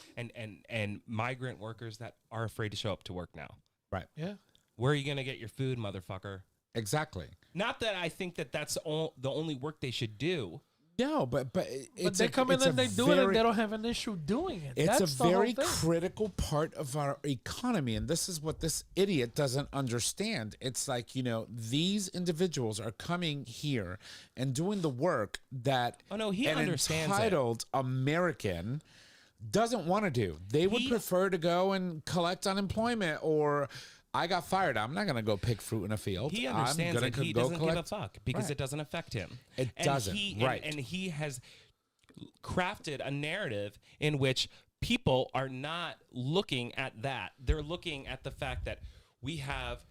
migrant workers that are afraid to show up to work now. Right. Yeah. Where are you going to get your food, motherfucker? Exactly. Not that I think that that's the only work they should do. No, but But it's they come in it's and they do it, and very- they don't have an issue doing it. It's That's a the whole very thing. critical part of our economy. And this is what this idiot doesn't understand. It's like, these individuals are coming here and doing the work that Oh, no, he an understands it. entitled American doesn't want to do. They would He- prefer to go and collect unemployment, or I got fired. I'm not going to go pick fruit in a field. He I'm understands gonna that he go doesn't give a collect- fuck because Right. it doesn't affect him. It And doesn't, right. And he has crafted a narrative in which people are not looking at that. They're looking at the fact that we have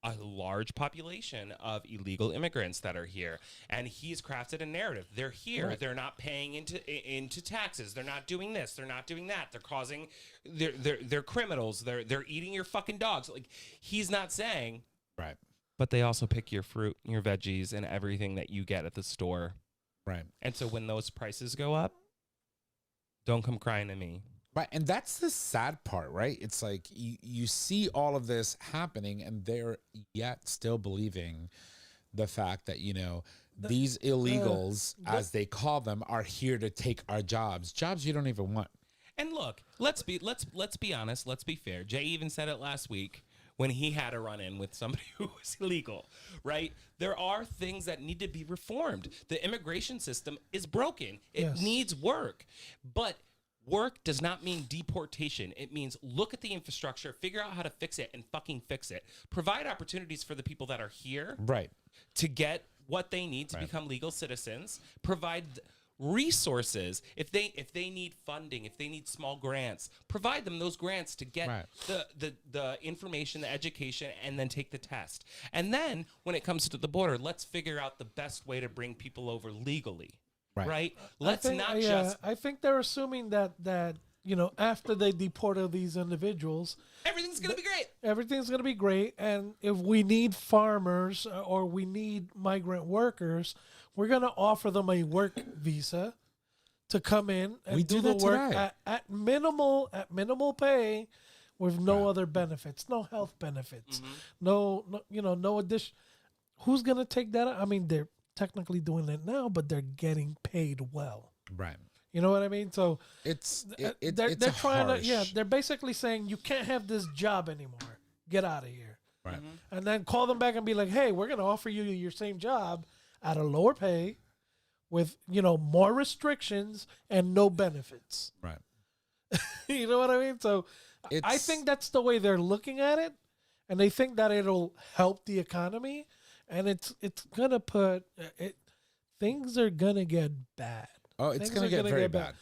a large population of illegal immigrants that are here, and he's crafted a narrative. They're here. Right. They're not paying into taxes. They're not doing this. They're not doing that. They're causing. They're criminals. They're eating your fucking dogs. Like, he's not saying. Right. But they also pick your fruit, your veggies, and everything that you get at the store. Right. And so when those prices go up, don't come crying to me. Right, and that's the sad part, right? It's like you see all of this happening, and they're yet still believing the fact that these illegals, as they call them, are here to take our jobs you don't even want. And look, let's be honest, let's be fair. Jay even said it last week when he had a run-in with somebody who was illegal, right? There are things that need to be reformed. The immigration system is broken. It Yes. needs work. But work does not mean deportation. It means look at the infrastructure, figure out how to fix it, and fucking fix it. Provide opportunities for the people that are here Right. to get what they need to become legal citizens. Provide resources if they need funding, if they need small grants, provide them those grants to get Right. the information, the education, and then take the test. And then when it comes to the border, let's figure out the best way to bring people over legally. Right? Let's I think they're assuming that after they deported these individuals, everything's gonna be great. everything's going to be great. And if we need farmers or we need migrant workers, we're going to offer them a work visa to come in and We do do the that work today. at minimal pay with no other benefits, no health benefits, no addition. Who's going to take that? I mean, they're technically doing it now, but they're getting paid well. Right. You know what I mean? So It's they're trying to they're basically saying you can't have this job anymore. Get out of here. Right. And then call them back and be like, hey, we're gonna offer you your same job at a lower pay with more restrictions and no benefits. Right. You know what I mean? So I It's- think that's the way they're looking at it, and they think that it'll help the economy, and it's gonna put it. Things are gonna get bad. Oh, it's Things gonna are get very bad.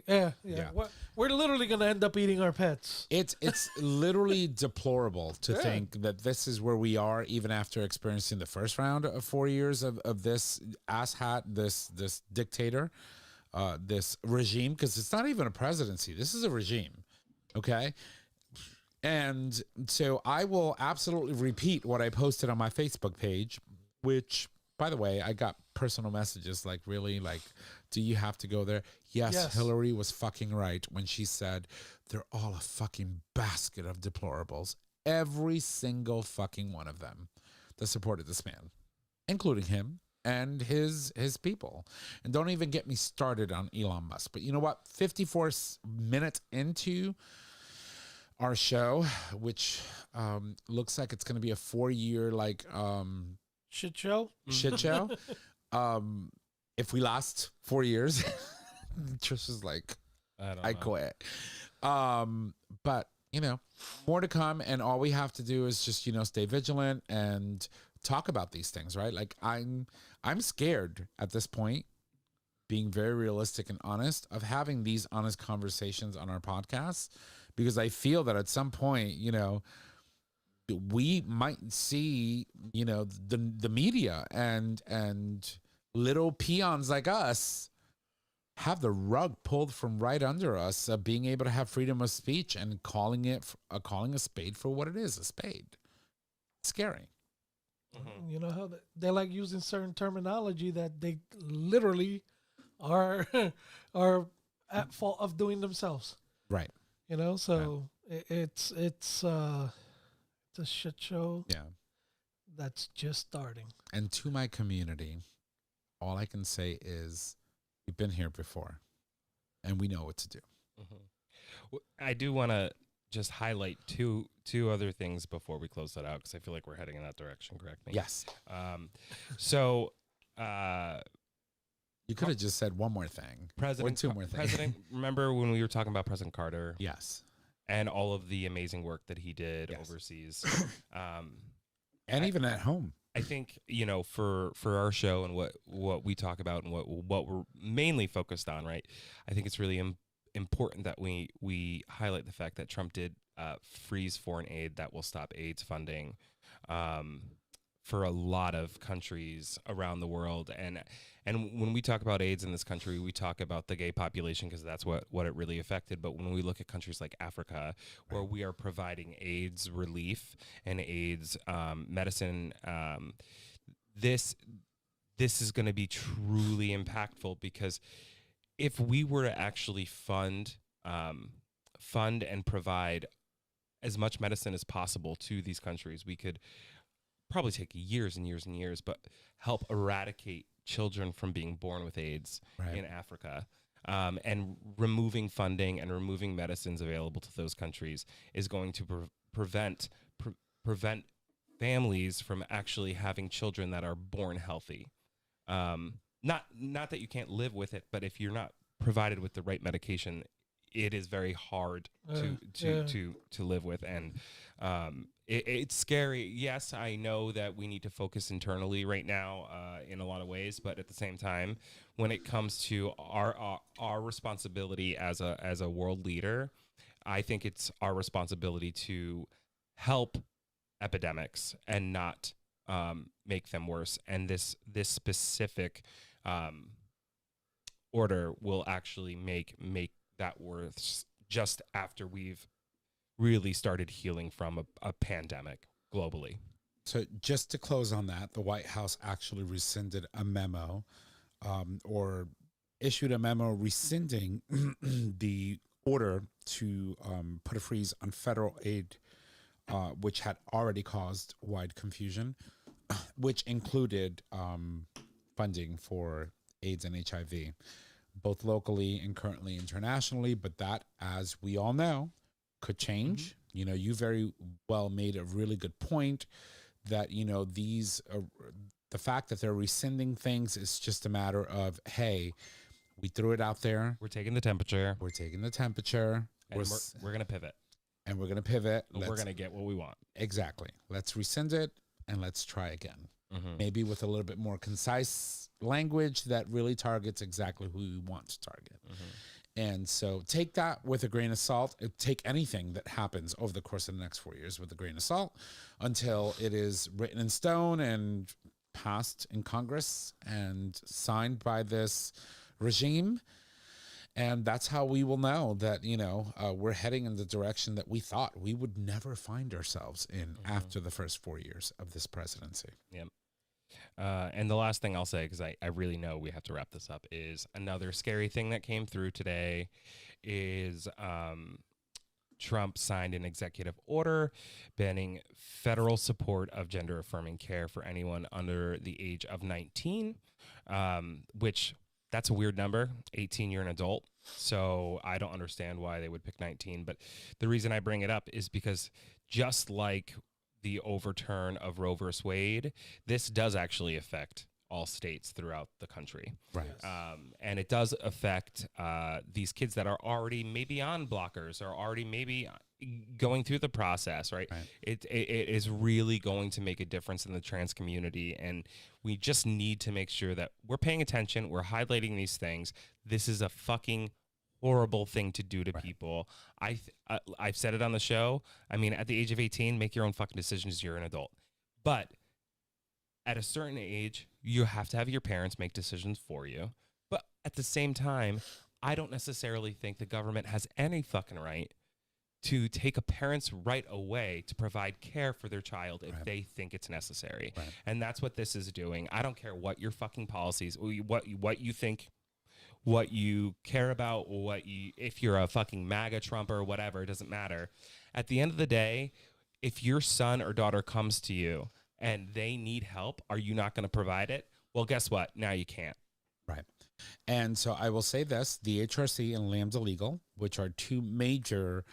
Yeah. Yeah. We're literally gonna end up eating our pets. It's literally deplorable to Yeah. think that this is where we are, even after experiencing the first round of 4 years of this asshat, this dictator, this regime, because it's not even a presidency. This is a regime. Okay. And so I will absolutely repeat what I posted on my Facebook page, which, by the way, I got personal messages like, really? Like, do you have to go there? Yes. Hillary was fucking right when she said they're all a fucking basket of deplorables. Every single fucking one of them that supported this man, including him and his people. And don't even get me started on Elon Musk. But you know what? 54 minutes into our show, which looks like it's going to be a 4-year shit show. If we last 4 years, Trish is like, I quit. But more to come, and all we have to do is just stay vigilant and talk about these things, right? Like I'm scared at this point, being very realistic and honest, of having these honest conversations on our podcast, because I feel that at some point, we might see, the media and little peons like us have the rug pulled from right under us, being able to have freedom of speech and calling a spade for what it is, a spade. Scary. Mm-hmm. You know how they like using certain terminology that they literally are at fault of doing themselves. Right. So it's a shit show. Yeah. That's just starting. And to my community, all I can say is we've been here before and we know what to do. Mm-hmm. I do want to just highlight two other things before we close that out, because I feel like we're heading in that direction. Correct me. Yes. You could have just said one more thing. Or two more things. Remember when we were talking about President Carter? Yes. And all of the amazing work that he did overseas. And even at home. I think, for our show and what we talk about and what we're mainly focused on, right? I think it's really important that we highlight the fact that Trump did freeze foreign aid that will stop AIDS funding for a lot of countries around the world. And when we talk about AIDS in this country, we talk about the gay population because that's what it really affected. But when we look at countries like Africa, where we are providing AIDS relief and AIDS medicine, this is going to be truly impactful, because if we were to actually fund and provide as much medicine as possible to these countries, we could probably take years and years and years, but help eradicate children from being born with AIDS in Africa. And removing funding and removing medicines available to those countries is going to prevent families from actually having children that are born healthy. Not that you can't live with it, but if you're not provided with the right medication, it is very hard to live with. And it's scary. Yes, I know that we need to focus internally right now in a lot of ways, but at the same time, when it comes to our responsibility as a world leader, I think it's our responsibility to help epidemics and not make them worse. And this specific order will actually make that worse just after we've really started healing from a pandemic globally. So just to close on that, the White House actually rescinded a memo or issued a memo rescinding the order to put a freeze on federal aid, which had already caused wide confusion, which included funding for AIDS and HIV, both locally and currently internationally. But that, as we all know, could change. Mm-hmm. You very well made a really good point that, these, the fact that they're rescinding things is just a matter of, hey, we threw it out there. We're taking the temperature. We're taking the temperature. And we're going to pivot. And we're going to pivot. And we're going to get what we want. Exactly. Let's rescind it and let's try again. Mm-hmm. Maybe with a little bit more concise language that really targets exactly who we want to target. Mm-hmm. And so take that with a grain of salt. Take anything that happens over the course of the next 4 years with a grain of salt until it is written in stone and passed in Congress and signed by this regime. And that's how we will know that, we're heading in the direction that we thought we would never find ourselves in after the first 4 years of this presidency. Yep. And the last thing I'll say, because I really know we have to wrap this up, is another scary thing that came through today is Trump signed an executive order banning federal support of gender-affirming care for anyone under the age of 19, which that's a weird number. 18, you're an adult. So I don't understand why they would pick 19. But the reason I bring it up is because just like the overturn of Roe versus Wade, this does actually affect all states throughout the country. Right. And it does affect these kids that are already maybe on blockers or already maybe going through the process, right? It is really going to make a difference in the trans community. And we just need to make sure that we're paying attention. We're highlighting these things. This is a fucking horrible thing to do to people. I've said it on the show. I mean, at the age of 18, make your own fucking decisions. You're an adult. But at a certain age, you have to have your parents make decisions for you. But at the same time, I don't necessarily think the government has any fucking right to take a parent's right away to provide care for their child if they think it's necessary. Right. And that's what this is doing. I don't care what your fucking policies, what you think, what you care about, if you're a fucking MAGA Trumper or whatever, it doesn't matter. At the end of the day, if your son or daughter comes to you and they need help, are you not going to provide it? Well, guess what? Now you can't. Right. And so I will say this, the HRC and Lambda Legal, which are two major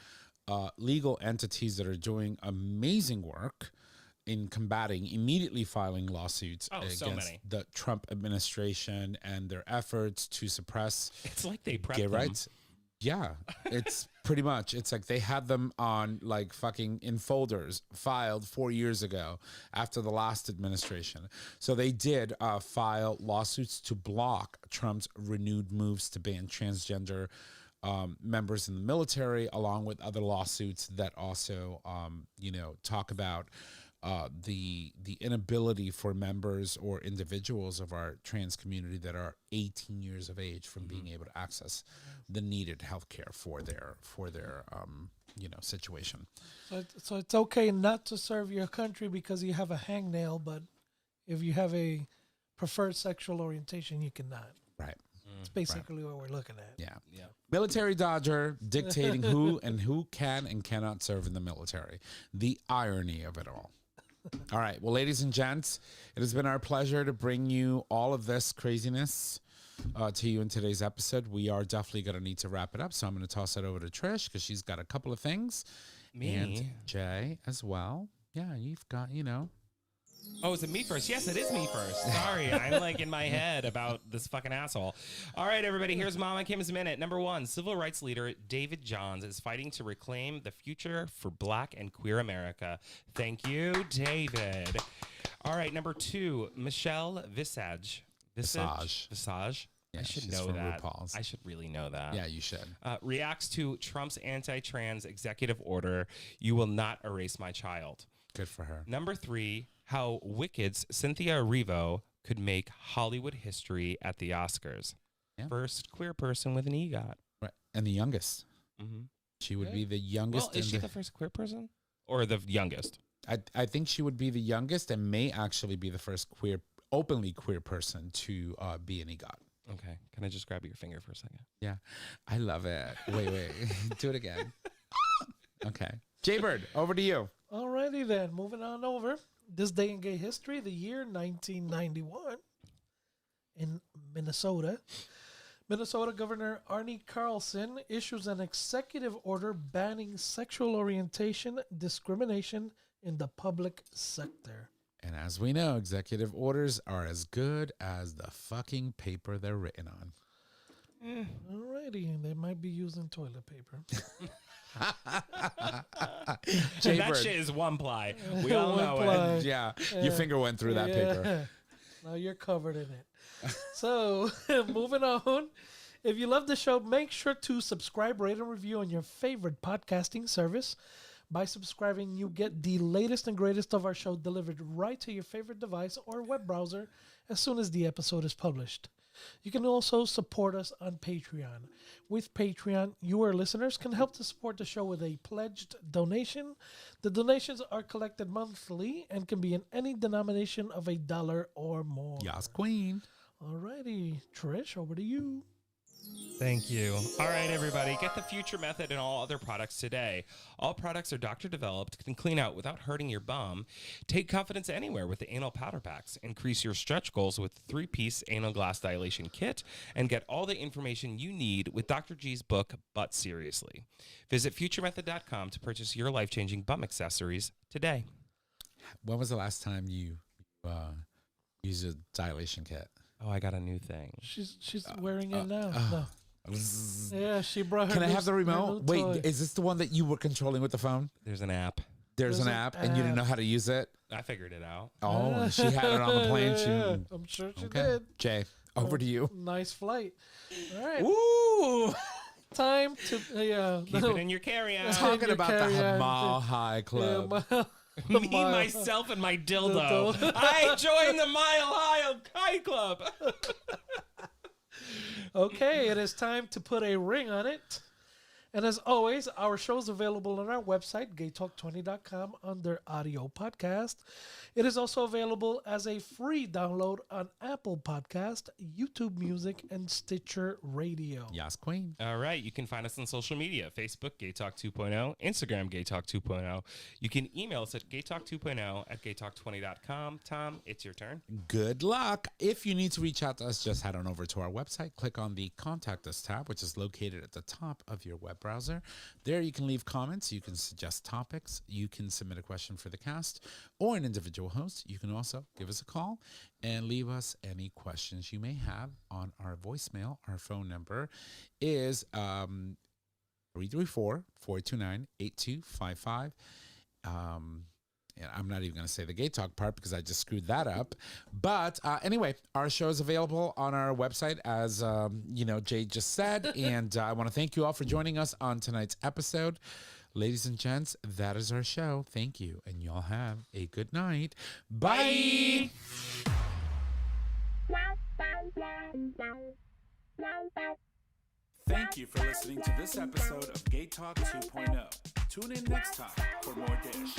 legal entities that are doing amazing work in combating, immediately filing lawsuits against the Trump administration and their efforts to suppress it's like they prepped gay rights. Yeah, it's pretty much. It's like they had them on like fucking in folders filed 4 years ago after the last administration. So they did file lawsuits to block Trump's renewed moves to ban transgender members in the military, along with other lawsuits that also, talk about the inability for members or individuals of our trans community that are 18 years of age from being able to access the needed health care for their situation. So it's okay not to serve your country because you have a hangnail, but if you have a preferred sexual orientation, you cannot. Right. It's basically what we're looking at. Yeah. Military Dodger dictating who and who can and cannot serve in the military. The irony of it all. All right. Well, ladies and gents, it has been our pleasure to bring you all of this craziness to you in today's episode. We are definitely going to need to wrap it up. So I'm going to toss it over to Trish because she's got a couple of things. Me. And Jay as well. Yeah, you've got, Oh, is it me first? Yes, it is me first. Sorry, I'm like in my head about this fucking asshole. All right, everybody, here's Mama Kim's Minute. Number 1, civil rights leader David Johns is fighting to reclaim the future for Black and queer America. Thank you, David. All right, number 2, Michelle Visage. Visage. Yeah, I should know that. RuPaul's. I should really know that. Yeah, you should. Reacts to Trump's anti-trans executive order. You will not erase my child. Good for her. Number 3, how Wicked's Cynthia Erivo could make Hollywood history at the Oscars. Yeah. First queer person with an EGOT. Right. And the youngest. Mm-hmm. She would be the youngest. Well, is she the first queer person? Or the youngest? I think she would be the youngest and may actually be the first openly queer person to be an EGOT. Okay. Can I just grab your finger for a second? Yeah. I love it. Wait. Do it again. Okay. Jaybird, over to you. Alrighty then. Moving on over. This day in gay history, the year 1991, in Minnesota. Minnesota Governor Arnie Carlson issues an executive order banning sexual orientation discrimination in the public sector. And as we know, executive orders are as good as the fucking paper they're written on. Alrighty, they might be using toilet paper. That shit is one ply. We all know it. Yeah, your finger went through that paper. Now you're covered in it. So, moving on. If you love the show, make sure to subscribe, rate, and review on your favorite podcasting service. By subscribing, you get the latest and greatest of our show delivered right to your favorite device or web browser. as soon as the episode is published. You can also support us on Patreon. With Patreon, you, our listeners, can help to support the show with a pledged donation. The donations are collected monthly and can be in any denomination of $1 or more. Yas, queen. Alrighty, Trish, over to you. Thank you. All right, everybody, get the Future Method and all other products today. All products are doctor developed, can clean out without hurting your bum. Take confidence anywhere with the anal powder packs. Increase your stretch goals with the 3-piece anal glass dilation kit, and get all the information you need with Dr. G's book, But Seriously. Visit futuremethod.com to purchase your life-changing bum accessories today. When was the last time you used a dilation kit? Oh, I got a new thing. She's wearing it now. No. Yeah, she brought her. Can I have the her remote? new toy. Wait, is this the one that you were controlling with the phone? There's an app. There's an app, and you didn't know how to use it? I figured it out. Oh, and she had it on the plane. Yeah, I'm sure she Okay. did. Jay, over to you. Nice flight. All right. Ooh, Time to Keep it in your carry-on. talking about the carry-on. Mile High Club. Me, myself, and my dildo. I joined the Mile High Club. Okay, it is time to put a ring on it. And as always, our show is available on our website, gaytalk20.com, under audio podcast. It is also available as a free download on Apple Podcast, YouTube Music, and Stitcher Radio. Yas, queen. All right, you can find us on social media, Facebook, GayTalk 2.0, Instagram, GayTalk 2.0. You can email us at gaytalk2.0@gaytalk20.com. Tom, it's your turn. Good luck. If you need to reach out to us, just head on over to our website. Click on the Contact Us tab, which is located at the top of your web browser. There you can leave comments. You can suggest topics. You can submit a question for the cast or an individual host. You can also give us a call and leave us any questions you may have on our voicemail. Our phone number is 334-429-8255. And I'm not even going to say the Gay Talk part because I just screwed that up. But anyway, our show is available on our website, as Jay just said. And I want to thank you all for joining us on tonight's episode. Ladies and gents, that is our show. Thank you. And y'all have a good night. Bye. Thank you for listening to this episode of Gay Talk 2.0. Tune in next time for more dish.